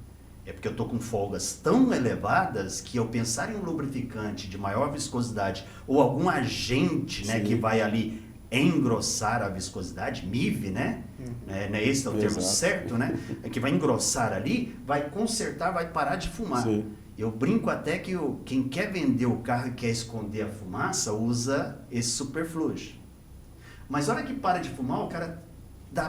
É porque eu estou com folgas tão elevadas que eu pensar em um lubrificante de maior viscosidade ou algum agente, né, Sim. que vai ali engrossar a viscosidade, MIV, né? Né, esse é o termo Exato. certo, né? É que vai engrossar ali, vai consertar, vai parar de fumar. Sim. Eu brinco até que quem quer vender o carro e quer esconder a fumaça usa esse superfluge. Mas a hora que para de fumar, o cara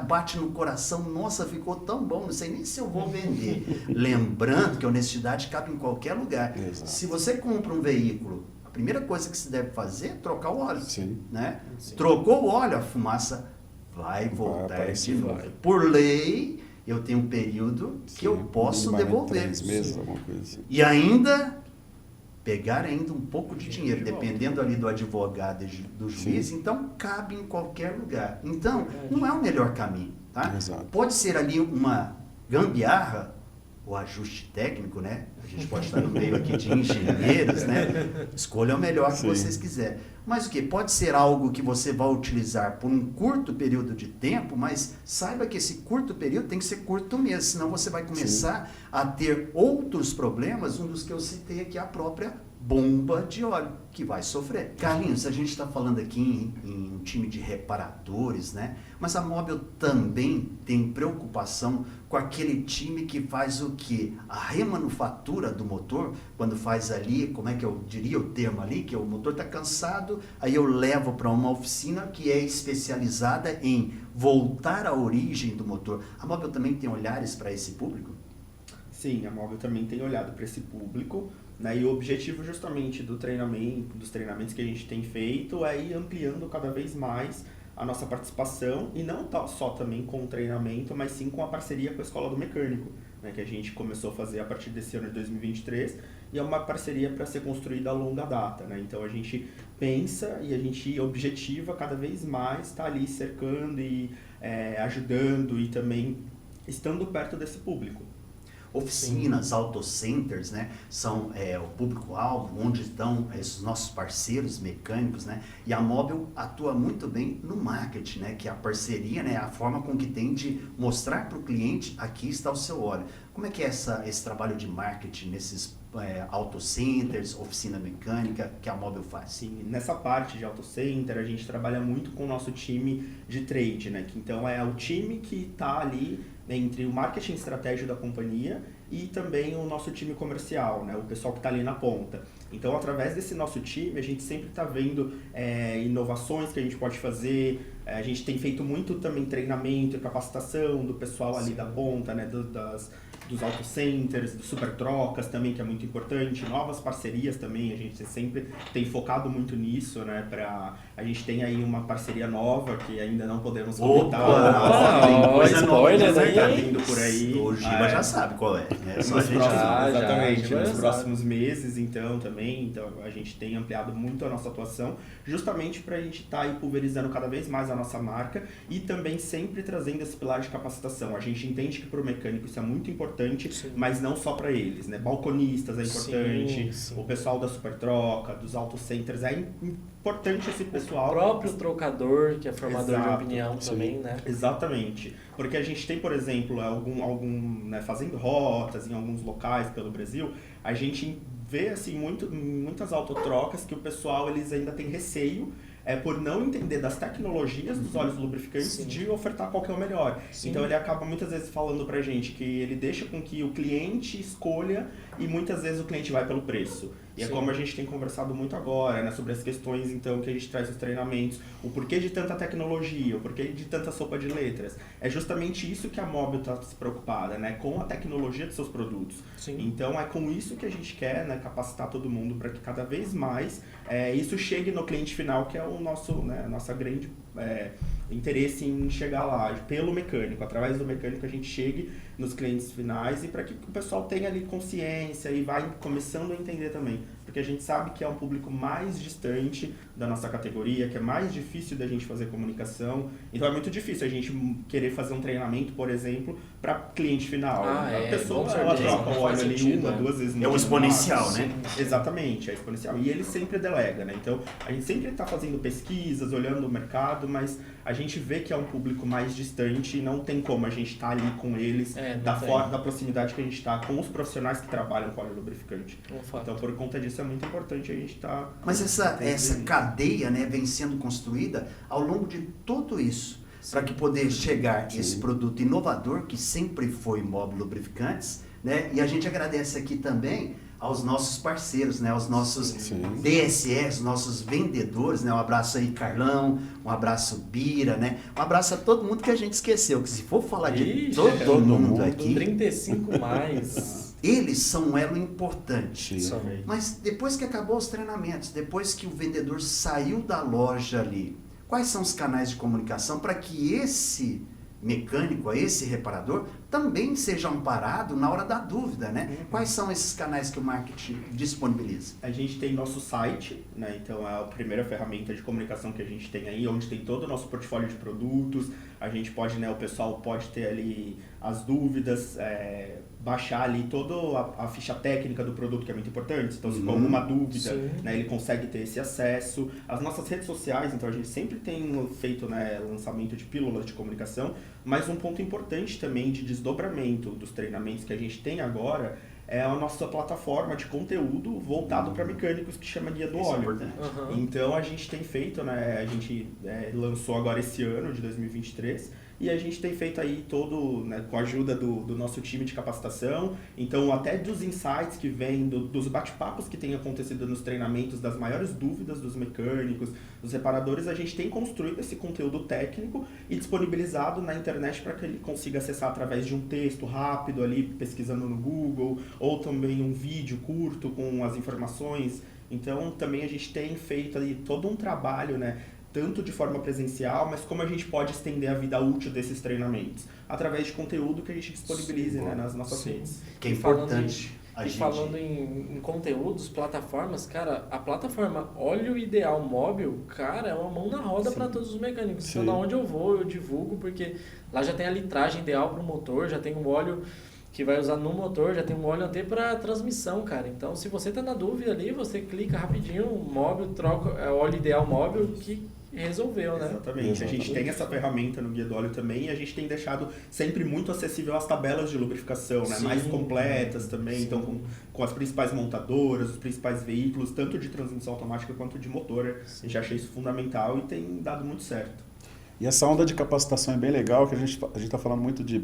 bate no coração, nossa, ficou tão bom, não sei nem se eu vou vender. Lembrando que a honestidade cabe em qualquer lugar. Exato. Se você compra um veículo, a primeira coisa que se deve fazer é trocar o óleo. Sim. Né? Sim. Trocou o óleo, a fumaça vai voltar aparecer de de novo. novo. Por lei, eu tenho um período que eu Sim, posso minimamente devolver. 3 meses, alguma coisa assim. E ainda pegar ainda um pouco de dinheiro, de volta. dependendo ali do advogado e do juiz, Sim. então cabe em qualquer lugar. Então, Verdade. não é o melhor caminho, tá? Exato. Pode ser ali uma gambiarra, o ajuste técnico, né? A gente pode estar no meio aqui de engenheiros, né? Escolha o melhor que Sim. vocês quiserem. Mas o que? Pode ser algo que você vai utilizar por um curto período de tempo, mas saiba que esse curto período tem que ser curto mesmo, senão você vai começar a ter outros problemas, um dos que eu citei aqui, a própria bomba de óleo, que vai sofrer. Carlinhos, a gente está falando aqui em um time de reparadores, né? Mas a Mobil também tem preocupação com aquele time que faz o quê? A remanufatura do motor, quando faz ali, como é que eu diria o termo ali, que o motor está cansado, aí eu levo para uma oficina que é especializada em voltar à origem do motor. A Mobil também tem olhares para esse público? Sim, a Mobil também tem olhado para esse público, né? E o objetivo justamente dos treinamentos que a gente tem feito é ir ampliando cada vez mais a nossa participação, e não só também com o treinamento, mas sim com a parceria com a Escola do Mecânico, né, que a gente começou a fazer a partir desse ano de 2023, e é uma parceria para ser construída a longa data, né? Então a gente pensa e a gente objetiva cada vez mais estar ali cercando e ajudando e também estando perto desse público. Oficinas, autocenters, né, são o público-alvo, onde estão esses nossos parceiros mecânicos, né, e a Mobil atua muito bem no marketing, né, que é a parceria, né, a forma com que tem de mostrar para o cliente, aqui está o seu óleo. Como é que é esse trabalho de marketing nesses auto centers, oficina mecânica, que a Mobil faz? Sim, nessa parte de auto center, a gente trabalha muito com o nosso time de trade, né? Que então é o time que está ali entre o marketing estratégico da companhia e também o nosso time comercial, né? O pessoal que está ali na ponta. Então, através desse nosso time, a gente sempre está vendo inovações que a gente pode fazer. A gente tem feito muito também treinamento e capacitação do pessoal ali da ponta, né? Dos auto centers, dos super trocas também, que é muito importante, novas parcerias também, a gente sempre tem focado muito nisso, né, a gente tem aí uma parceria nova que ainda não podemos comentar, tem coisa spoiler nova, aí, tá vindo por aí. O Giba já sabe qual é, né? Só a gente Exatamente, já nos sabe. próximos meses, então, a gente tem ampliado muito a nossa atuação, justamente para a gente estar aí pulverizando cada vez mais a nossa marca e também sempre trazendo esse pilar de capacitação. A gente entende que para o mecânico isso é muito importante, Sim. mas não só para eles, né? Balconistas é importante, Sim. o pessoal da super troca, dos auto centers, é importante esse pessoal. O próprio trocador, que é formador Exato. de opinião também, né? Exatamente. Porque a gente tem, por exemplo, né, fazendo rotas em alguns locais pelo Brasil, a gente vê assim, muitas autotrocas que o pessoal eles ainda tem receio por não entender das tecnologias dos óleos lubrificantes. Sim. De ofertar qual que é o melhor. Sim. Então ele acaba muitas vezes falando pra gente que ele deixa com que o cliente escolha e muitas vezes o cliente vai pelo preço. E Sim. É como a gente tem conversado muito agora, né, sobre as questões então que a gente traz nos treinamentos, o porquê de tanta tecnologia, o porquê de tanta sopa de letras. É justamente isso que a Mobil está se preocupada, né, com a tecnologia dos seus produtos. Sim. Então é com isso que a gente quer, né, capacitar todo mundo para que cada vez mais isso chegue no cliente final, que é o nosso, né, nossa grande interesse em chegar lá, pelo mecânico. Através do mecânico a gente chegue nos clientes finais e para que o pessoal tenha ali consciência e vai começando a entender também. Porque a gente sabe que é um público mais distante da nossa categoria, que é mais difícil da gente fazer comunicação. Então é muito difícil a gente querer fazer um treinamento, por exemplo, para cliente final. A pessoa ela troca o óleo ali uma, duas vezes no É o exponencial, máximo. Né? Exatamente, é exponencial. E ele sempre delega, né? Então a gente sempre está fazendo pesquisas, olhando o mercado, mas a gente vê que é um público mais distante e não tem como a gente estar ali com eles da proximidade que a gente está com os profissionais que trabalham com óleo lubrificante. Então, por conta disso, é muito importante a gente estar... Mas essa cadeia, né, vem sendo construída ao longo de tudo isso, para que poder chegar esse produto inovador, que sempre foi Mobil Lubrificantes, né? E a gente agradece aqui também aos nossos parceiros, né? Aos nossos DSS, nossos vendedores, né? Um abraço aí, Carlão, um abraço, Bira, né? Um abraço a todo mundo que a gente esqueceu, que se for falar de todo mundo aqui... 35 mais... Eles são um elo importante. Sim. Mas depois que acabou os treinamentos, depois que o vendedor saiu da loja ali, quais são os canais de comunicação para que esse mecânico, esse reparador, também seja amparado na hora da dúvida, né? Quais são esses canais que o marketing disponibiliza? A gente tem nosso site, né? Então é a primeira ferramenta de comunicação que a gente tem aí, onde tem todo o nosso portfólio de produtos. A gente pode, né? O pessoal pode ter ali as dúvidas, baixar ali toda a ficha técnica do produto, que é muito importante. Então, se for alguma dúvida, né, ele consegue ter esse acesso. As nossas redes sociais, então, a gente sempre tem feito, né, lançamento de pílulas de comunicação, mas um ponto importante também de desdobramento dos treinamentos que a gente tem agora é a nossa plataforma de conteúdo voltado para mecânicos, que chama Guia do Óleo. Então, a gente tem feito, né, a gente lançou agora esse ano, de 2023, e a gente tem feito aí todo, né, com a ajuda do nosso time de capacitação, então até dos insights que vêm, dos bate-papos que têm acontecido nos treinamentos, das maiores dúvidas dos mecânicos, dos reparadores, a gente tem construído esse conteúdo técnico e disponibilizado na internet para que ele consiga acessar através de um texto rápido ali, pesquisando no Google, ou também um vídeo curto com as informações. Então também a gente tem feito ali todo um trabalho, né, tanto de forma presencial, mas como a gente pode estender a vida útil desses treinamentos? Através de conteúdo que a gente disponibilize, né, nas nossas redes. Que é importante. Falando em conteúdos, plataformas, cara, a plataforma Óleo Ideal Mobil, cara, é uma mão na roda para todos os mecânicos. Então, onde eu vou, eu divulgo, porque lá já tem a litragem ideal para o motor, já tem um óleo que vai usar no motor, já tem um óleo até para transmissão, cara. Então, se você tá na dúvida ali, você clica rapidinho, Mobil, troca óleo ideal Mobil, que resolveu, né? Exatamente. A gente tem essa ferramenta no Guia do Óleo também e a gente tem deixado sempre muito acessível as tabelas de lubrificação, né? Mais completas também, então com as principais montadoras, os principais veículos, tanto de transmissão automática quanto de motor. A gente acha isso fundamental e tem dado muito certo. E essa onda de capacitação é bem legal, que a gente está falando muito de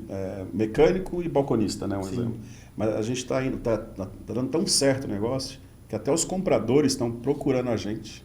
mecânico e balconista, né? Um exemplo. Mas a gente está dando tão certo o negócio que até os compradores estão procurando a gente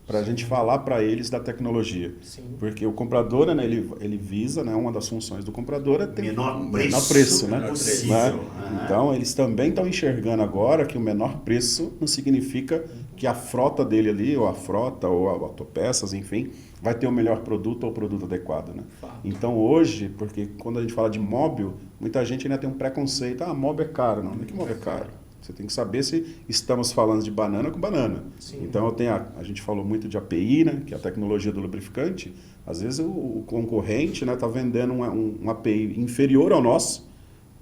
para a gente falar para eles da tecnologia. Sim. Porque o comprador, né, ele visa, né, uma das funções do comprador é ter menor preço, né? possível. Né? Então, eles também estão enxergando agora que o menor preço não significa que a frota dele ali, ou a frota, ou a autopeças, enfim, vai ter o melhor produto ou o produto adequado, né? Então, hoje, porque quando a gente fala de móvel, muita gente ainda tem um preconceito. Móvel é caro. Não é que móvel é caro. Você tem que saber se estamos falando de banana com banana. Sim. Então, a gente falou muito de API, né, que é a tecnologia do lubrificante. Às vezes, o concorrente está vendendo um API inferior ao nosso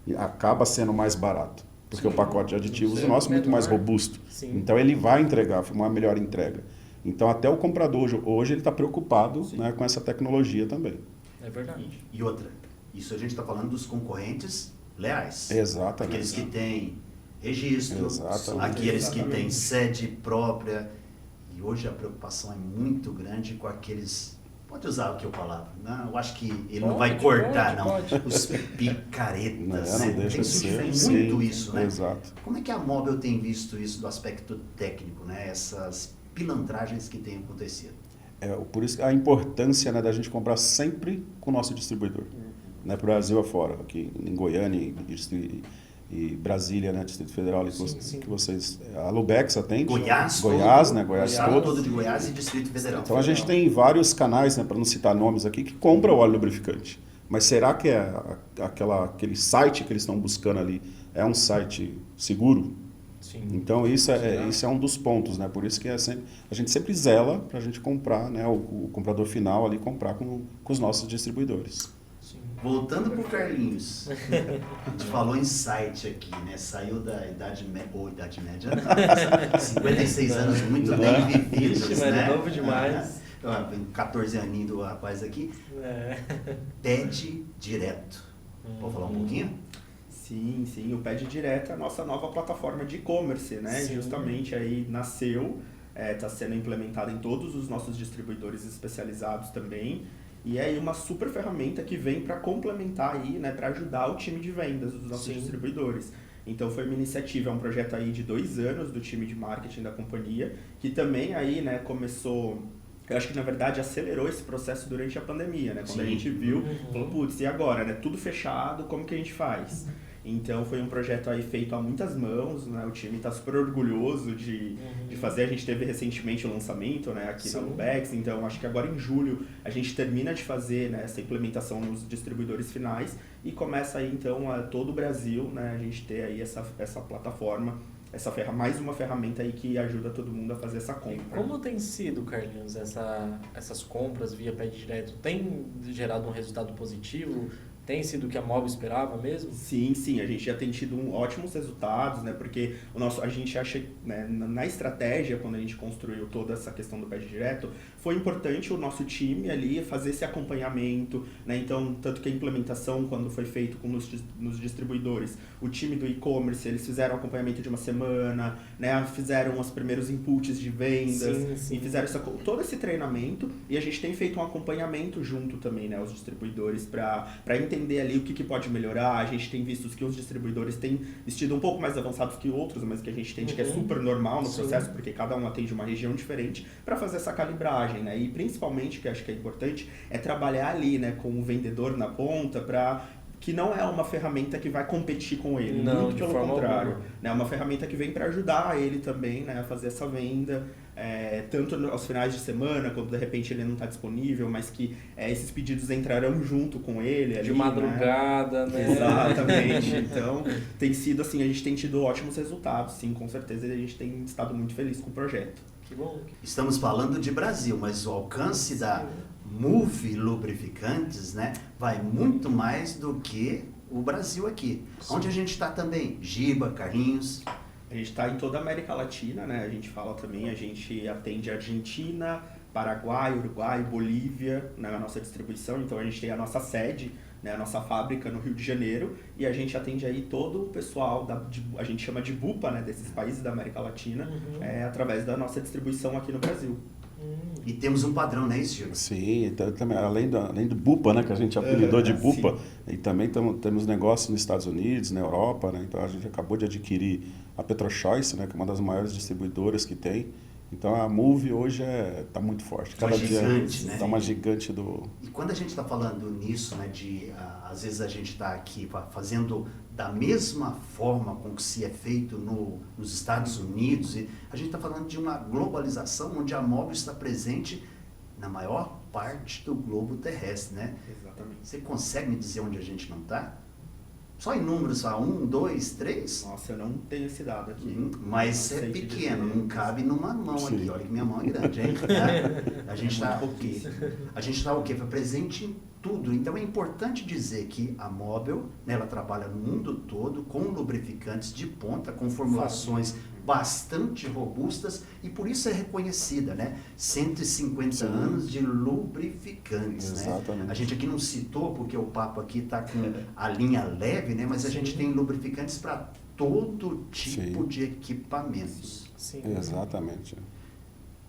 e acaba sendo mais barato. Porque o pacote de aditivos do nosso é muito mais robusto. Sim. Então, ele vai entregar uma melhor entrega. Então, até o comprador hoje ele está preocupado, né, com essa tecnologia também. É verdade. E outra, isso a gente está falando dos concorrentes leais. Exatamente. Aqueles que têm registro, aqueles que têm sede própria. E hoje a preocupação é muito grande com aqueles... Pode usar o que eu falava. Não, eu acho que ele não vai cortar, pode. Os picaretas. Não deixa de ser. Tem muito isso, né? Exato. Como é que a Mobil tem visto isso do aspecto técnico, né? Essas pilantragens que têm acontecido? Por isso a importância, né, da gente comprar sempre com o nosso distribuidor. Né, para o Brasil afora, aqui em Goiânia e Brasília, né, Distrito Federal, que vocês... A Lubex atende. Goiás né? Goiás todo de Goiás e Distrito Federal. Então a gente tem vários canais, né, para não citar nomes aqui, que compra o óleo lubrificante. Mas será que aquele site que eles estão buscando ali é um site seguro? Sim. Então isso é um dos pontos, né? Por isso que a gente sempre zela para a gente comprar, né, o comprador final ali comprar com os nossos distribuidores. Voltando para o Carlinhos, a gente falou em site aqui, né? Saiu da idade média, 56 anos muito bem vividos, né? Novo demais. 14 aninhos do rapaz aqui. Pede direto. Pode falar um pouquinho? Sim, o Pede Direto é a nossa nova plataforma de e-commerce, né? Sim. Justamente aí nasceu, está sendo implementada em todos os nossos distribuidores especializados também. E é aí uma super ferramenta que vem para complementar aí, né, para ajudar o time de vendas dos nossos distribuidores. Então foi uma iniciativa, é um projeto aí de 2 anos do time de marketing da companhia, que também aí, né, começou, eu acho que na verdade acelerou esse processo durante a pandemia, né? Quando a gente viu, falou, putz, e agora, né? Tudo fechado, como que a gente faz? Então foi um projeto aí feito a muitas mãos, né? O time está super orgulhoso de fazer. A gente teve recentemente o lançamento, né, aqui na Lubex, então acho que agora em julho a gente termina de fazer, né, essa implementação nos distribuidores finais e começa aí então a todo o Brasil, né, a gente ter aí essa plataforma, mais uma ferramenta aí que ajuda todo mundo a fazer essa compra. Como tem sido, Carlinhos, essas compras via Pede Direto? Tem gerado um resultado positivo? Tem sido o que a Mobil esperava mesmo? Sim, a gente já tem tido ótimos resultados, né? Porque a gente acha, né, na estratégia, quando a gente construiu toda essa questão do Pede Direto, foi importante o nosso time ali fazer esse acompanhamento, né? Então, tanto que a implementação, quando foi feito nos distribuidores, o time do e-commerce, eles fizeram acompanhamento de uma semana, né? Fizeram os primeiros inputs de vendas, e fizeram todo esse treinamento, e a gente tem feito um acompanhamento junto também, né? Os distribuidores para entender ali o que pode melhorar. A gente tem visto que os distribuidores têm vestido um pouco mais avançados que outros, mas que a gente entende que é super normal no processo, porque cada um atende uma região diferente, para fazer essa calibragem, né? E principalmente, que acho que é importante, é trabalhar ali, né, com o vendedor na ponta, que não é uma ferramenta que vai competir com ele, não, muito pelo contrário. É uma ferramenta que vem para ajudar ele também, né, a fazer essa venda, tanto aos finais de semana, quando de repente ele não está disponível, mas que esses pedidos entrarão junto com ele. De ali, madrugada, né? Exatamente. Então, tem sido assim, a gente tem tido ótimos resultados, sim, com certeza, e a gente tem estado muito feliz com o projeto. Que bom. Estamos falando de Brasil, mas o alcance da Move Lubrificantes, né, vai muito mais do que o Brasil aqui. Onde a gente está também? Giba, Carlinhos. A gente está em toda a América Latina, né? A gente fala também, a gente atende Argentina, Paraguai, Uruguai, Bolívia, né, a nossa distribuição. Então a gente tem a nossa sede, né, a nossa fábrica no Rio de Janeiro, e a gente atende aí todo o pessoal, a gente chama de BUPA, né, desses países da América Latina, através da nossa distribuição aqui no Brasil. E temos um padrão, não é isso, Gil? Sim, também, além do BUPA, né, que a gente apelidou de BUPA, sim. E também temos negócios nos Estados Unidos, na Europa, né, então a gente acabou de adquirir a PetroChoice, né, que é uma das maiores distribuidoras que tem. Então a Moove hoje está muito forte. Cada dia gigante, né? Está uma gigante do... E quando a gente está falando nisso, né, às vezes a gente está aqui fazendo da mesma forma com que se é feito nos Estados Unidos, e a gente está falando de uma globalização onde a Moove está presente na maior parte do globo terrestre, né? Exatamente. Você consegue me dizer onde a gente não está? Só em números, 1, 2, 3? Nossa, eu não tenho esse dado aqui. Mas é pequeno, não cabe numa mão. Sim. Aqui. Olha que minha mão é grande, hein? A gente está o quê? A gente está o quê? Presente em tudo. Então é importante dizer que a Mobil, né, ela trabalha no mundo todo com lubrificantes de ponta, com formulações bastante robustas e por isso é reconhecida, né? 150 Sim. anos de lubrificantes, Exatamente. Né? A gente aqui não citou, porque o papo aqui está com a linha leve, né? Mas a gente tem lubrificantes para todo tipo Sim. de equipamentos. Sim. Exatamente.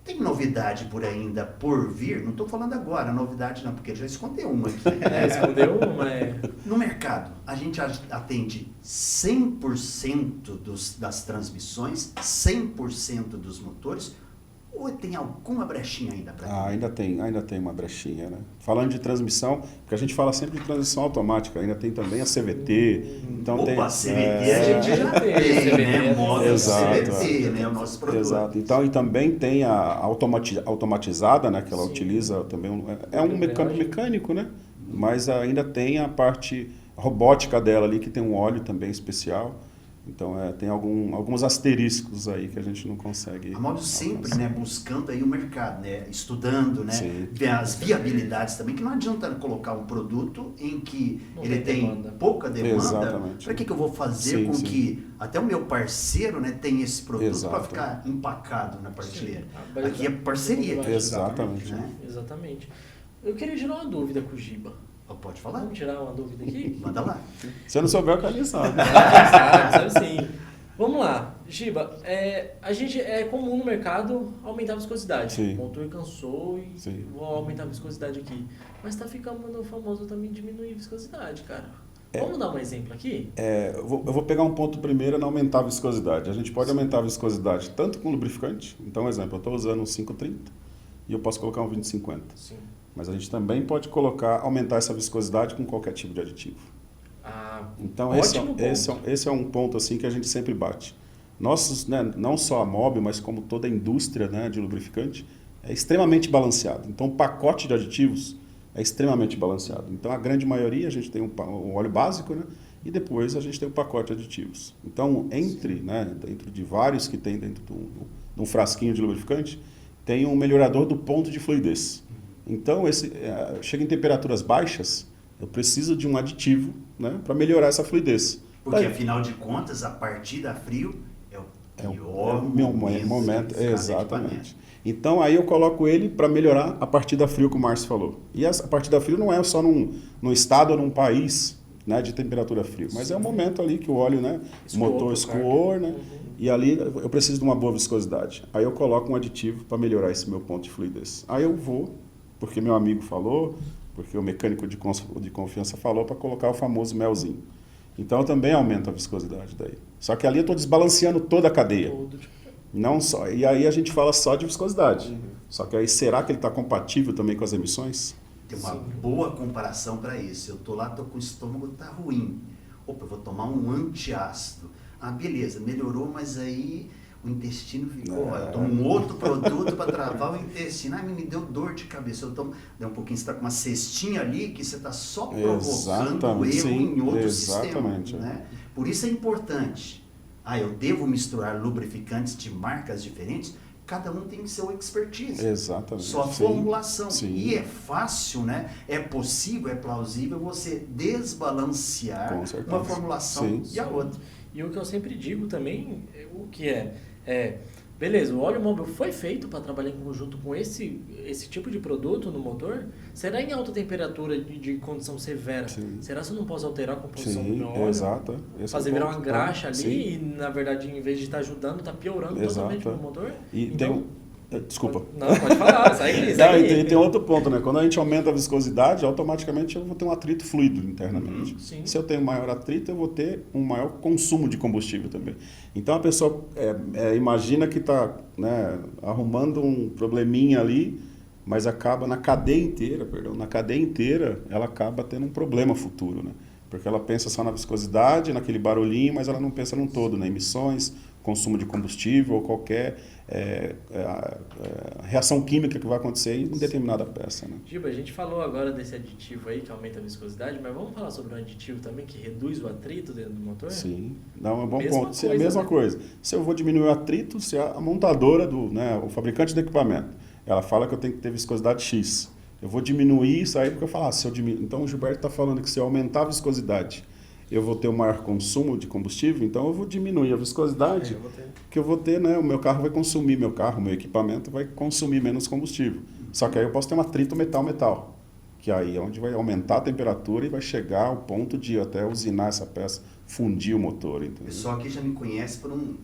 Tem novidade por ainda por vir? Não estou falando agora, novidade não, porque já escondeu uma aqui. Escondeu uma, No mercado, a gente atende 100% das transmissões, 100% dos motores, ou tem alguma brechinha ainda para ainda tem uma brechinha, né? Falando de transmissão, porque a gente fala sempre de transmissão automática, ainda tem também a CVT. Então Opa, tem a CVT a gente já tem, né? Modo CVT, né? O nosso produto. Exato. Então, e também tem a automatizada, né? Que ela Sim. utiliza também, é um mecânico, né? Mas ainda tem a parte robótica dela ali, que tem um óleo também especial. Então, tem alguns asteriscos aí que a gente não consegue... A Mobil sempre, né, buscando aí o mercado, né, estudando, né, ver as viabilidades também, que não adianta colocar um produto em que ele tem pouca demanda. Para que eu vou fazer que até o meu parceiro, né, tenha esse produto para ficar empacado na prateleira? Aqui é parceria. Exatamente. Né? Exatamente. Eu queria tirar uma dúvida com o Giba. Pode falar. Vamos tirar uma dúvida aqui? Manda lá. Se eu não souber, o cara sabe. Sabe sim. Vamos lá. Giba, a gente é comum no mercado aumentar a viscosidade. Sim. O motor cansou e vou aumentar a viscosidade aqui. Mas está ficando famoso também diminuir a viscosidade, cara. Vamos dar um exemplo aqui? Eu vou pegar um ponto primeiro na aumentar a viscosidade. A gente pode aumentar a viscosidade tanto com lubrificante. Então, exemplo, eu estou usando um 530 e eu posso colocar um 2050. Sim. Mas a gente também pode aumentar essa viscosidade com qualquer tipo de aditivo. Então, esse é um ponto assim, que a gente sempre bate. Nossos, né, não só a Mobil, mas como toda a indústria, né, de lubrificante, é extremamente balanceado. Então, o pacote de aditivos é extremamente balanceado. Então, a grande maioria, a gente tem um óleo básico, né, e depois a gente tem o pacote de aditivos. Então, dentro de vários que tem dentro de um frasquinho de lubrificante, tem um melhorador do ponto de fluidez. Então, chega em temperaturas baixas, eu preciso de um aditivo, né, para melhorar essa fluidez. Porque, afinal de contas, a partida a frio é o pior momento. Exatamente. Então, aí eu coloco ele para melhorar a partida frio que o Márcio falou. E a partida frio não é só num estado ou num país, né, de temperatura fria, mas é um momento ali que o óleo, né, o motor escoou, né, e ali eu preciso de uma boa viscosidade. Aí eu coloco um aditivo para melhorar esse meu ponto de fluidez. Aí eu vou, porque meu amigo falou, porque o mecânico de confiança falou, para colocar o famoso melzinho. Então eu também aumento a viscosidade daí. Só que ali eu estou desbalanceando toda a cadeia. Não só. E aí a gente fala só de viscosidade. Só que aí será que ele está compatível também com as emissões? Tem uma boa comparação para isso. Eu estou com o estômago tá ruim. Opa, eu vou tomar um antiácido. Beleza, melhorou, mas aí o intestino ficou... Eu tomo um outro produto para travar o intestino. Me deu dor de cabeça. Eu tomo... Deu um pouquinho, você está com uma cestinha ali que você está só provocando erro em outro sistema. Né? Por isso é importante. Eu devo misturar lubrificantes de marcas diferentes? Cada um tem seu expertise. Exatamente. Sua formulação. E é fácil, né? É possível, é plausível você desbalancear uma formulação e a outra. E o que eu sempre digo também, beleza, o óleo móvel foi feito para trabalhar em conjunto com esse tipo de produto no motor? Será em alta temperatura de condição severa? Sim. Será que eu não posso alterar a composição do Sim, meu óleo? exato. Fazer virar uma graxa ali Sim. e, na verdade, em vez de estar ajudando, está piorando totalmente o motor? E então, desculpa. Não, pode falar, segue. E tem outro ponto, né? Quando a gente aumenta a viscosidade, automaticamente eu vou ter um atrito fluido internamente. Sim. Se eu tenho maior atrito, eu vou ter um maior consumo de combustível também. Então a pessoa imagina que está, né, arrumando um probleminha ali, mas acaba na cadeia inteira, ela acaba tendo um problema futuro, né? Porque ela pensa só na viscosidade, naquele barulhinho, mas ela não pensa num todo, né? Emissões, consumo de combustível ou qualquer reação química que vai acontecer em determinada peça. Né? Giba, a gente falou agora desse aditivo aí que aumenta a viscosidade, mas vamos falar sobre um aditivo também que reduz o atrito dentro do motor? Sim, dá um bom Mesma ponto. É a coisa, mesma né? coisa. Se eu vou diminuir o atrito, se a montadora, o fabricante do equipamento, ela fala que eu tenho que ter viscosidade X, eu vou diminuir isso aí porque eu falo, se eu diminuir. Então o Gilberto está falando que se eu aumentar a viscosidade, eu vou ter um maior consumo de combustível, então eu vou diminuir a viscosidade, que eu vou ter, né? O meu carro vai consumir, meu equipamento vai consumir menos combustível. Só que aí eu posso ter um atrito metal-metal, que aí é onde vai aumentar a temperatura e vai chegar ao ponto de até usinar essa peça, fundir o motor. O Entendeu? pessoal aqui já me conhece por um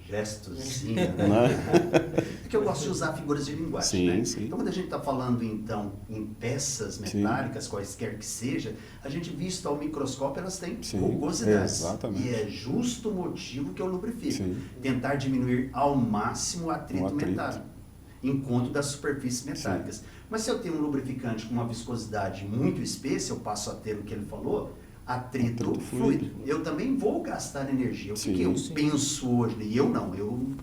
gestozinho, né? Porque eu gosto de usar figuras de linguagem, Sim, né? sim. Então, quando a gente está falando, então, em peças metálicas, Sim. quaisquer que seja, a gente, visto ao microscópio, elas têm Sim, rugosidades. exatamente. E é justo o motivo que eu lubrifico. Sim. Tentar diminuir ao máximo o atrito atrito. metálico, enquanto das superfícies metálicas. Sim. Mas se eu tenho um lubrificante com uma viscosidade muito espessa, eu passo a ter o que ele falou, atrito fluido. Eu também vou gastar energia. O que eu penso hoje? E eu não,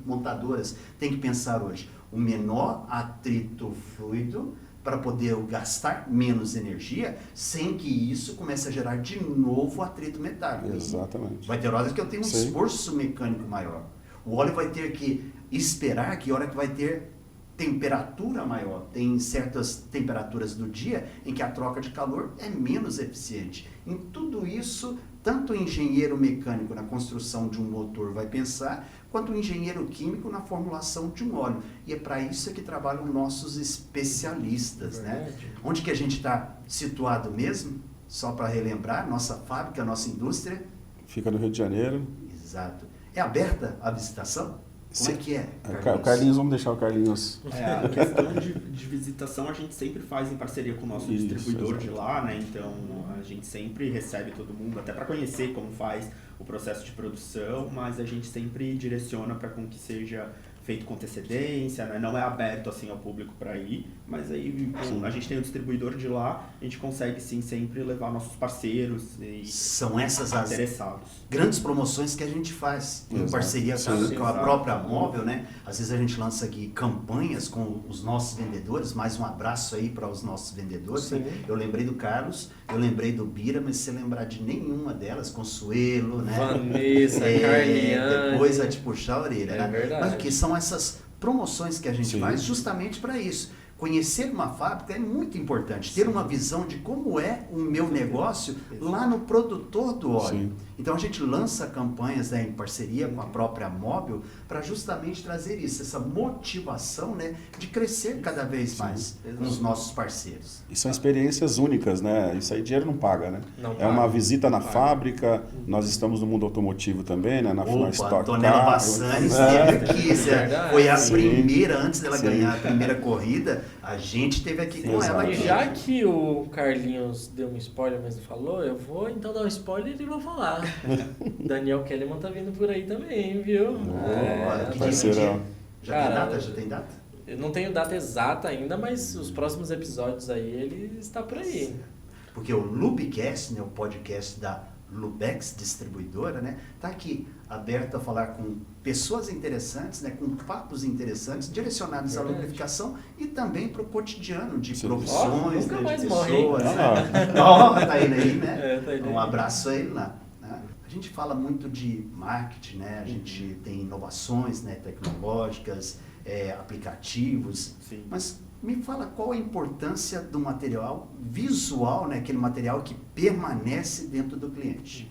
montadoras, tem que pensar hoje. O menor atrito fluido para poder eu gastar menos energia, sem que isso comece a gerar de novo atrito metálico. Exatamente. Vai ter horas que eu tenho um Sim. esforço mecânico maior. O óleo vai ter que esperar que hora que vai ter temperatura maior. Tem certas temperaturas do dia em que a troca de calor é menos eficiente. Em tudo isso, tanto o engenheiro mecânico na construção de um motor vai pensar, quanto o engenheiro químico na formulação de um óleo. E é para isso que trabalham nossos especialistas, né? Onde que a gente está situado mesmo? Só para relembrar, nossa fábrica, nossa indústria. Fica no Rio de Janeiro. Exato. É aberta a visitação? Como é que é, O Carlinhos, vamos deixar o Carlinhos. A questão de visitação a gente sempre faz em parceria com o nosso distribuidor de lá, né? Então a gente sempre recebe todo mundo, até para conhecer como faz o processo de produção, mas a gente sempre direciona para com que seja feito com antecedência, né? Não é aberto assim ao público para ir, mas aí a gente tem o distribuidor de lá, a gente consegue sim sempre levar nossos parceiros e são essas as interessados. Grandes promoções que a gente faz em parceria com a própria Móvel, né? Às vezes a gente lança aqui campanhas com os nossos vendedores, mais um abraço aí para os nossos vendedores. Né? Eu lembrei do Carlos, eu lembrei do Bira, mas se você lembrar de nenhuma delas, Consuelo, né? Vanessa, Carliane. Depois vai te puxar a orelha, né? Verdade. Mas o que são essas promoções que a gente faz justamente para isso. Conhecer uma fábrica é muito importante, ter uma visão de como é o meu negócio lá no produtor do óleo. Sim. Então a gente lança campanhas, né, em parceria com a própria Móvel para justamente trazer isso, essa motivação, né, de crescer cada vez mais com os nossos parceiros. E são experiências únicas, né? Isso aí dinheiro não paga, né? Não é uma visita na fábrica, nós estamos no mundo automotivo também, né? Na Opa, Antonella Bassani esteve aqui, foi a primeira, antes dela ganhar a primeira corrida, a gente esteve aqui com ela. E já que o Carlinhos deu um spoiler, mas não falou, eu vou então dar um spoiler e vou falar. Daniel Kellerman tá vindo por aí também, viu? Parceirão. Já tem data? Eu não tenho data exata ainda, mas os próximos episódios aí ele está por aí. Porque o Lubecast, né, o podcast da Lubex Distribuidora, né, tá aqui aberto a falar com pessoas interessantes, né, com papos interessantes, direcionados à lubrificação e também para o cotidiano de profissões, nunca né, mais de morre, pessoas. hein? Tá ele aí, né? Tá ele Um aí. abraço a ele lá. Né? A gente fala muito de marketing, né? A gente tem inovações, né, tecnológicas, aplicativos, mas me fala qual a importância do material visual, né, aquele material que permanece dentro do cliente.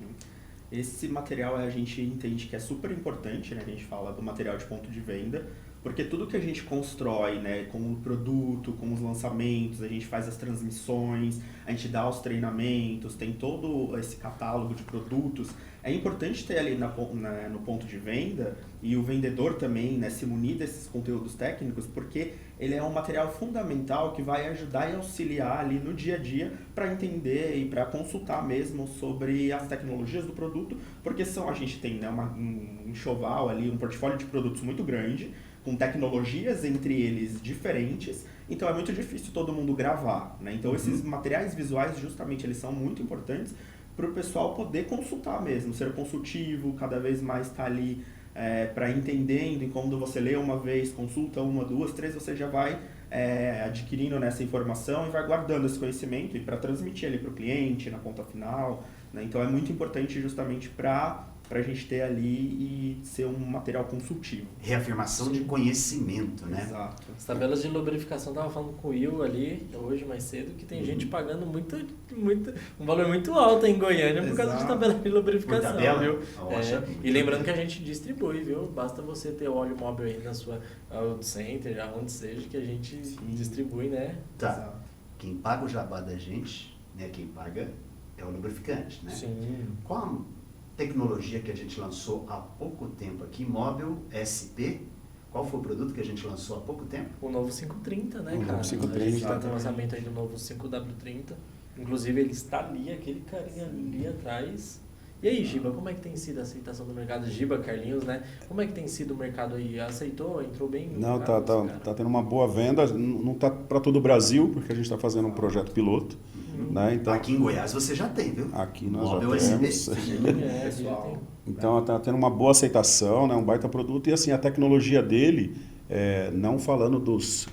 Esse material a gente entende que é super importante, né? A gente fala do material de ponto de venda, porque tudo que a gente constrói, né, com o produto, com os lançamentos, a gente faz as transmissões, a gente dá os treinamentos, tem todo esse catálogo de produtos. É importante ter ali no ponto de venda e o vendedor também, né, se munir desses conteúdos técnicos, porque ele é um material fundamental que vai ajudar e auxiliar ali no dia a dia para entender e para consultar mesmo sobre as tecnologias do produto, porque a gente tem, né, um enxoval ali, um portfólio de produtos muito grande, com tecnologias entre eles diferentes, então é muito difícil todo mundo gravar, né? Então esses materiais visuais, justamente, eles são muito importantes para o pessoal poder consultar mesmo, ser consultivo, cada vez mais estar ali para entendendo, e quando você lê uma vez, consulta uma, duas, três, você já vai adquirindo nessa informação e vai guardando esse conhecimento e para transmitir ali para o cliente, na ponta final, né? Então é muito importante justamente para a gente ter ali e ser um material consultivo. Reafirmação de conhecimento, né? Exato. As tabelas de lubrificação, tava falando com o Will ali, hoje mais cedo, que tem gente pagando um valor muito alto em Goiânia por causa de tabela de lubrificação, por tabela? viu? Nossa, E lembrando que a gente distribui, viu? Basta você ter óleo móvel aí na sua Auto Center, aonde seja, que a gente distribui, né? Tá. Exato. Quem paga o jabá da gente, né? Quem paga é o lubrificante, né? Sim. Qual a tecnologia que a gente lançou há pouco tempo aqui, Móbil SP? Qual foi o produto que a gente lançou há pouco tempo? O novo 530, né, O cara? novo 530. A gente tá no lançamento aí do novo 5W30. Inclusive, ele está ali, aquele carinha ali atrás. E aí, Giba, como é que tem sido a aceitação do mercado? Giba, Carlinhos, né? Como é que tem sido o mercado aí? Aceitou? Entrou bem? Não, tá tendo uma boa venda. Não tá para todo o Brasil, porque a gente está fazendo um projeto piloto. Né? Então, aqui em Goiás você já tem, viu? Aqui nós Móvel já temos. SP. Pessoal. Então está tendo uma boa aceitação, né? Um baita produto. E assim, a tecnologia dele, não falando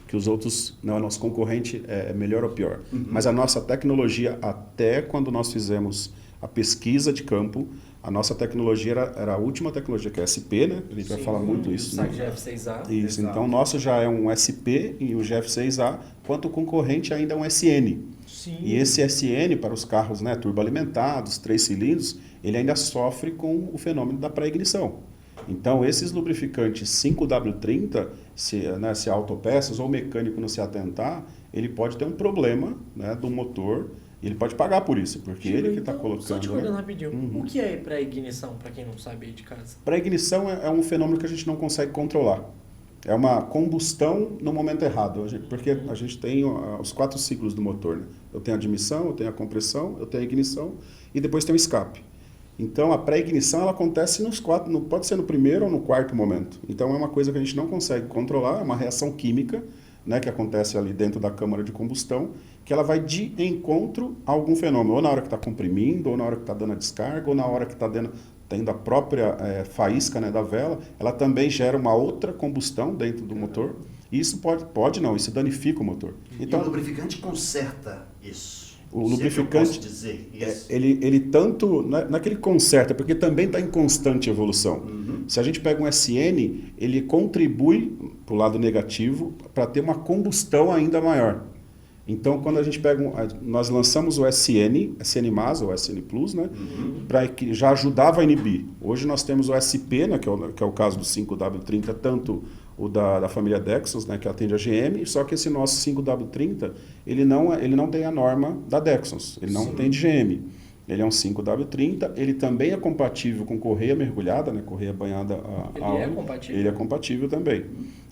que os outros, não, o nosso concorrente é melhor ou pior, mas a nossa tecnologia, até quando nós fizemos a pesquisa de campo, a nossa tecnologia era a última tecnologia, que é SP, né? A gente vai falar muito isso. O Né? GF6A. Isso, Exato. então o nosso já é um SP e o GF6A, quanto o concorrente ainda é um SN. Sim. E esse SN, para os carros, né, turboalimentados, 3 cilindros, ele ainda sofre com o fenômeno da pré-ignição. Então, esses lubrificantes 5W30, se a autopeças ou o mecânico não se atentar, ele pode ter um problema, né, do motor, e ele pode pagar por isso, porque ele que está colocando... Só te cortando né? rapidinho, o que é pré-ignição, para quem não sabe aí de casa? Pré-ignição é um fenômeno que a gente não consegue controlar. É uma combustão no momento errado, porque a gente tem os 4 ciclos do motor. Né? Eu tenho a admissão, eu tenho a compressão, eu tenho a ignição e depois tem o escape. Então, a pré-ignição ela acontece nos 4, pode ser no primeiro ou no quarto momento. Então, é uma coisa que a gente não consegue controlar, é uma reação química, né, que acontece ali dentro da câmara de combustão, que ela vai de encontro a algum fenômeno, ou na hora que está comprimindo, ou na hora que está dando a descarga, ou na hora que está tendo a própria faísca, né, da vela, ela também gera uma outra combustão dentro do motor. E isso isso danifica o motor. Então, e o lubrificante conserta isso. O Se lubrificante, é que eu posso dizer isso. ele tanto, não é que ele conserta, porque também está em constante evolução. Se a gente pega um SN, ele contribui para o lado negativo para ter uma combustão ainda maior. Então, quando a gente nós lançamos o SN Mais ou SN Plus, né, que já ajudava a inibir. Hoje nós temos o SP, né, que é o caso do 5W30, tanto o da família Dexos, né, que atende a GM, só que esse nosso 5W30, ele não tem a norma da Dexos, ele não tem de GM. Ele é um 5W30, ele também é compatível com correia mergulhada, né, correia banhada a óleo. Ele é compatível? Ele é compatível também.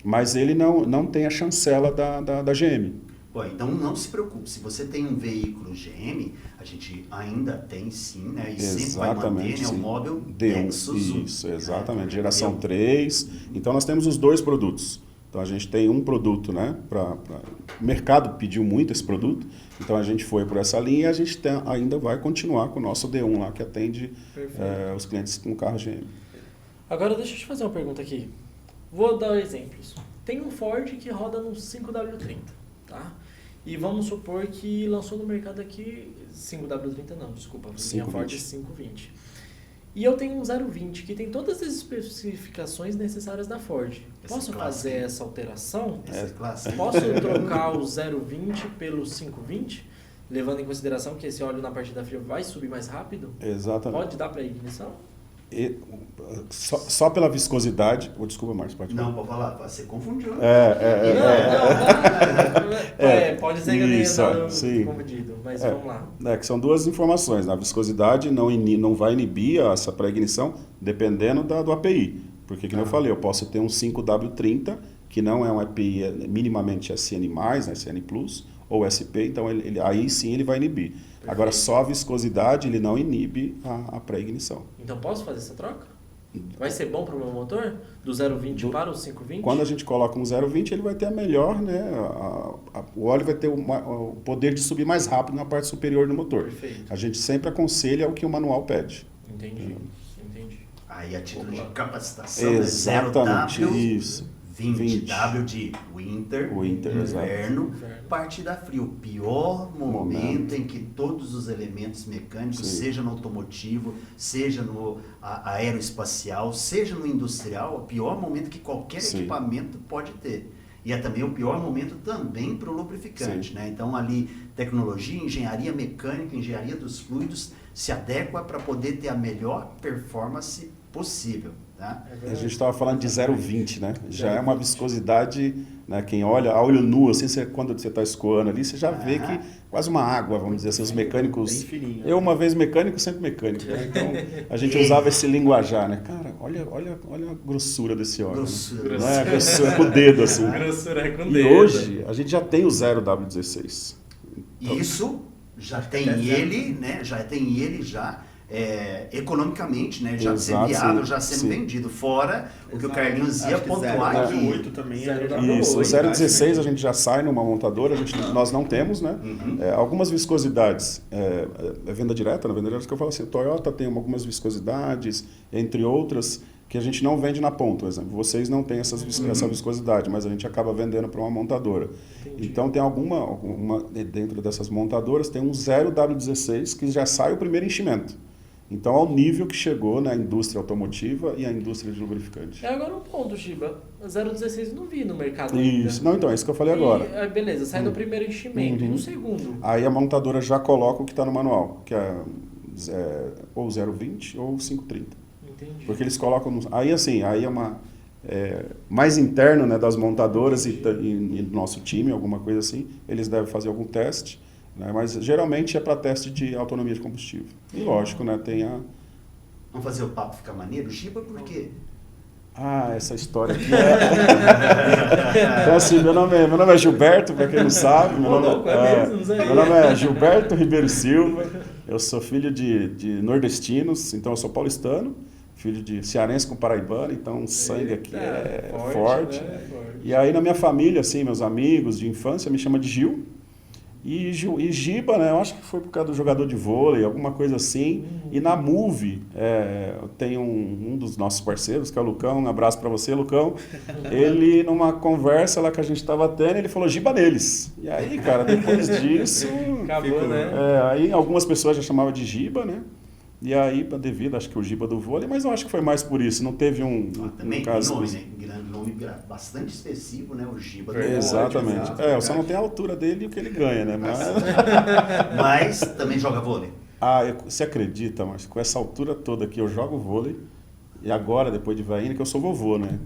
Mas ele não tem a chancela da GM. Bom, então não se preocupe, se você tem um veículo GM, a gente ainda tem sim, né? E sempre vai manter, né, o Móbil Dexos 1. Isso, exatamente, geração 3. Então nós temos os 2 produtos. Então a gente tem um produto, né? O mercado pediu muito esse produto, então a gente foi por essa linha e a gente ainda vai continuar com o nosso D1 lá, que atende os clientes com carro GM. Agora deixa eu te fazer uma pergunta aqui. Vou dar exemplos. Tem um Ford que roda no 5W30. Tá? E vamos supor que lançou no mercado aqui 5W30 não, desculpa, a Ford 520. E eu tenho um 020 que tem todas as especificações necessárias da Ford. Posso fazer essa alteração? Essa é clássica. Posso trocar o 020 pelo 520? levando em consideração que esse óleo na partida fria vai subir mais rápido? Exatamente. Pode dar para ignição? Só pela viscosidade... Desculpa, Marcos, pode falar. Não, pode falar, você confundiu. Não, pode ser que eu tenha confundido, mas vamos lá. Que são duas informações. A viscosidade não vai inibir essa pré-ignição dependendo do API. Porque, como eu falei, eu posso ter um 5W30, que não é um API minimamente SN+, né, SN+, ou SP, então aí sim ele vai inibir. Perfeito. Agora, só a viscosidade, ele não inibe a pré-ignição. Então, posso fazer essa troca? Vai ser bom para o meu motor? Do 0,20 para o 5,20? Quando a gente coloca um 0,20, ele vai ter a melhor, né? O óleo vai ter o poder de subir mais rápido na parte superior do motor. Perfeito. A gente sempre aconselha o que o manual pede. Entendi. Aí a título de capacitação, exatamente, 0W, isso. 20W de winter, inverno, partida fria. O pior momento em que todos os elementos mecânicos, seja no automotivo, seja no aeroespacial, seja no industrial, o pior momento que qualquer equipamento pode ter. E é também o pior momento também para o lubrificante, né? Então ali tecnologia, engenharia mecânica, engenharia dos fluidos se adequa para poder ter a melhor performance possível. Tá? A gente estava falando de 0,20, né? Já é uma viscosidade, né? Quem olha a olho nu, assim, quando você está escoando ali, você já vê que quase uma água, vamos dizer assim, os mecânicos... Eu, uma vez mecânico, sempre mecânico. Né? Então, a gente usava esse linguajar, né? Cara, olha a grossura desse óleo. Grossura. Né? Não é? Grossura é com o dedo, assim. Grossura é com o dedo. E hoje, a gente já tem o 0W16. Então, isso já tem ele, né? Já tem ele economicamente, né? Já sendo viável, já sendo vendido. Fora o que o Carlinhos ia pontuar aqui. 0,8 também Isso, o 0,16 a gente já sai numa montadora, nós não temos, né? Algumas viscosidades, venda direta, na venda direta que eu falo assim, Toyota tem algumas viscosidades, entre outras, que a gente não vende na ponta, por exemplo. Vocês não têm essa viscosidade, mas a gente acaba vendendo para uma montadora. Entendi. Então tem alguma dentro dessas montadoras, tem um 0W16 que já sai o primeiro enchimento. Então, ao nível que chegou na indústria automotiva e a indústria de lubrificante. Agora um ponto, Giba. 0,16 eu não vi no mercado ainda. Isso. Não, então, é isso que eu falei agora. Beleza, sai no primeiro enchimento. E no segundo? Aí a montadora já coloca o que está no manual, que é ou 0,20 ou 5,30. Entendi. Porque eles colocam... Aí, assim, aí é uma... mais interno, né, das montadoras e do nosso time, alguma coisa assim. Eles devem fazer algum teste. Né? Mas geralmente é para teste de autonomia de combustível. E lógico, né, tem a... Vamos fazer o papo ficar maneiro? Giba, por quê? Essa história aqui então, assim, meu nome é Gilberto, para quem não sabe. Meu nome é Gilberto Ribeiro Silva. Eu sou filho de nordestinos, então eu sou paulistano. Filho de cearense com paraibano, então o sangue aqui é forte. Né? E aí na minha família, assim, meus amigos de infância me chamam de Gil. E Giba, né, eu acho que foi por causa do jogador de vôlei, alguma coisa assim. E na Move, tem um dos nossos parceiros, que é o Lucão, um abraço para você, Lucão. Ele, numa conversa lá que a gente estava tendo, ele falou Giba neles. E aí, cara, depois disso... Acabou, né? Aí algumas pessoas já chamavam de Giba, né? E aí, devido, acho que o Giba do vôlei, mas eu acho que foi mais por isso, não teve também caso... Nome, né? Nome bastante expressivo, né? O Giba do vôlei. Exatamente. Eu só não tenho a altura dele e o que ele ganha, né? Mas também joga vôlei. Você acredita, mas com essa altura toda aqui, eu jogo vôlei, e agora, depois de velhinho, que eu sou vovô, né?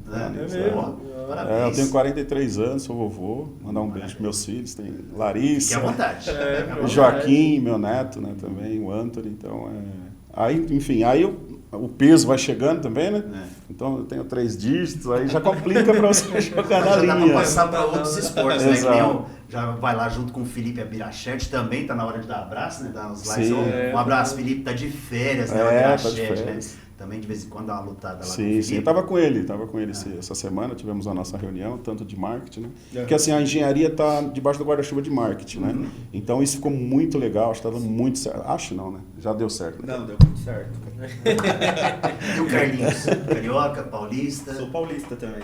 Parabéns. Eu tenho 43 anos, sou vovô, mandar um beijo para meus filhos, tem Larissa, fique à vontade. O Joaquim, meu neto, né, também, o Anthony, então Aí, enfim, o peso vai chegando também, né? Então eu tenho 3 dígitos, aí já complica para você jogar na linha. Já dá para passar para outros esportes, né? Já vai lá junto com o Felipe Abirachete, também tá na hora de dar abraço, né? Dar uns likes. Um abraço, Felipe, tá de férias, né? O Abirachete, né? Também de vez em quando dá uma lutada lá com o Felipe. Sim, eu tava com ele essa semana, tivemos a nossa reunião, tanto de marketing, né? Porque assim, a engenharia tá debaixo do guarda-chuva de marketing, né? Então isso ficou muito legal, acho que tá dando muito certo. Acho não, né? Já deu certo. Né? Não, deu muito certo. E o Carlinhos? Carioca, paulista? Sou paulista também,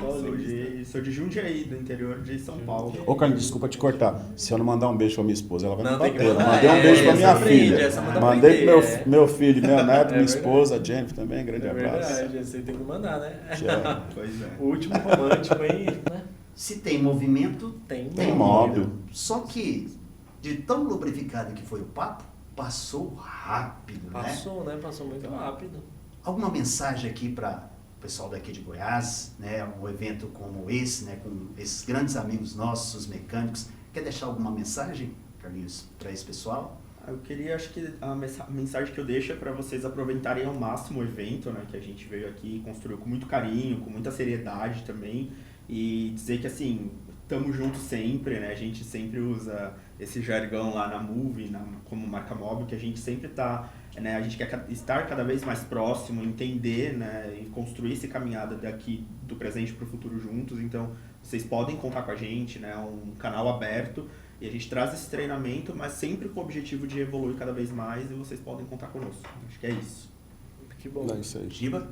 sou de Jundiaí, do interior de São Paulo. Ô Carlinhos, desculpa te cortar, se eu não mandar um beijo pra minha esposa, ela vai me bater. Eu mandar, mandei um beijo pra minha filha, mandei pro meu meu filho, meu neto, minha esposa, a Jennifer também, grande abraço. Verdade, você tem que mandar, né? Pois é. O último romântico aí, né? Se tem movimento, tem móvel. Só que de tão lubrificado que foi o papo, passou rápido, Passou, né? Passou muito rápido. Alguma mensagem aqui para o pessoal daqui de Goiás, né? Um evento como esse, né? Com esses grandes amigos nossos, os mecânicos. Quer deixar alguma mensagem, Carlinhos, para esse pessoal? Eu queria, acho que a mensagem que eu deixo é para vocês aproveitarem ao máximo o evento, né, que a gente veio aqui e construiu com muito carinho, com muita seriedade também, e dizer que, assim, estamos juntos sempre, né, a gente sempre usa esse jargão lá na Move, como marca móvel, que a gente sempre está, né, a gente quer estar cada vez mais próximo, entender, né, e construir essa caminhada daqui do presente para o futuro juntos. Então, vocês podem contar com a gente, né, um canal aberto, e a gente traz esse treinamento, mas sempre com o objetivo de evoluir cada vez mais, e vocês podem contar conosco. Acho que é isso. Que bom. É isso aí. Giba?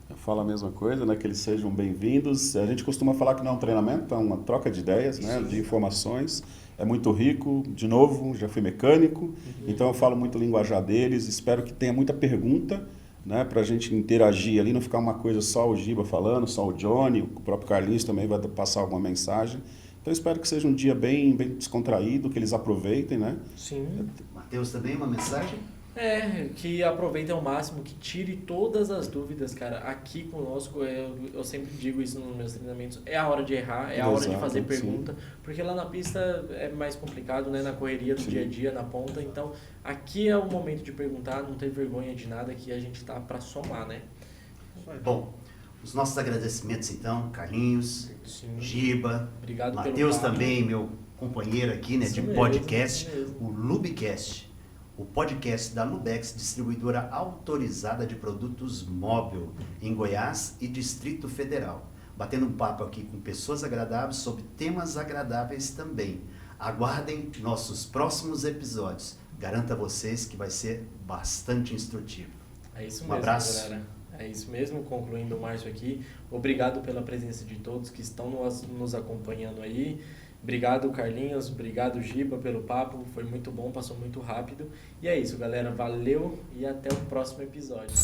Eu falo a mesma coisa, né? Que eles sejam bem-vindos. A gente costuma falar que não é um treinamento, é uma troca de ideias, né? De informações. É muito rico. De novo, já fui mecânico, então eu falo muito o linguajar deles. Espero que tenha muita pergunta, né? Para a gente interagir ali, não ficar uma coisa só o Giba falando, só o Johnny, o próprio Carlinhos também vai passar alguma mensagem. Então, eu espero que seja um dia bem descontraído, que eles aproveitem, né? Sim. Matheus, também uma mensagem? Que aproveitem ao máximo, que tire todas as dúvidas, cara. Aqui conosco, eu sempre digo isso nos meus treinamentos, é a hora de errar, é a hora de fazer pergunta, porque lá na pista é mais complicado, né? Na correria do dia a dia, na ponta. Então, aqui é o momento de perguntar, não ter vergonha de nada, que a gente tá para somar, né? Bom, os nossos agradecimentos então, Carlinhos, Sim. Giba, Obrigado pelo Matheus papo. também, meu companheiro aqui, né, Isso de mesmo, podcast, isso mesmo. o Lubecast, o podcast da Lubex, distribuidora autorizada de produtos móvel em Goiás e Distrito Federal. Batendo um papo aqui com pessoas agradáveis sobre temas agradáveis também. Aguardem nossos próximos episódios. Garanto a vocês que vai ser bastante instrutivo. É isso Um mesmo, abraço. galera. É isso mesmo, concluindo o Márcio aqui. Obrigado pela presença de todos que estão nos acompanhando aí. Obrigado, Carlinhos. Obrigado, Giba, pelo papo. Foi muito bom, passou muito rápido. E é isso, galera. Valeu e até o próximo episódio.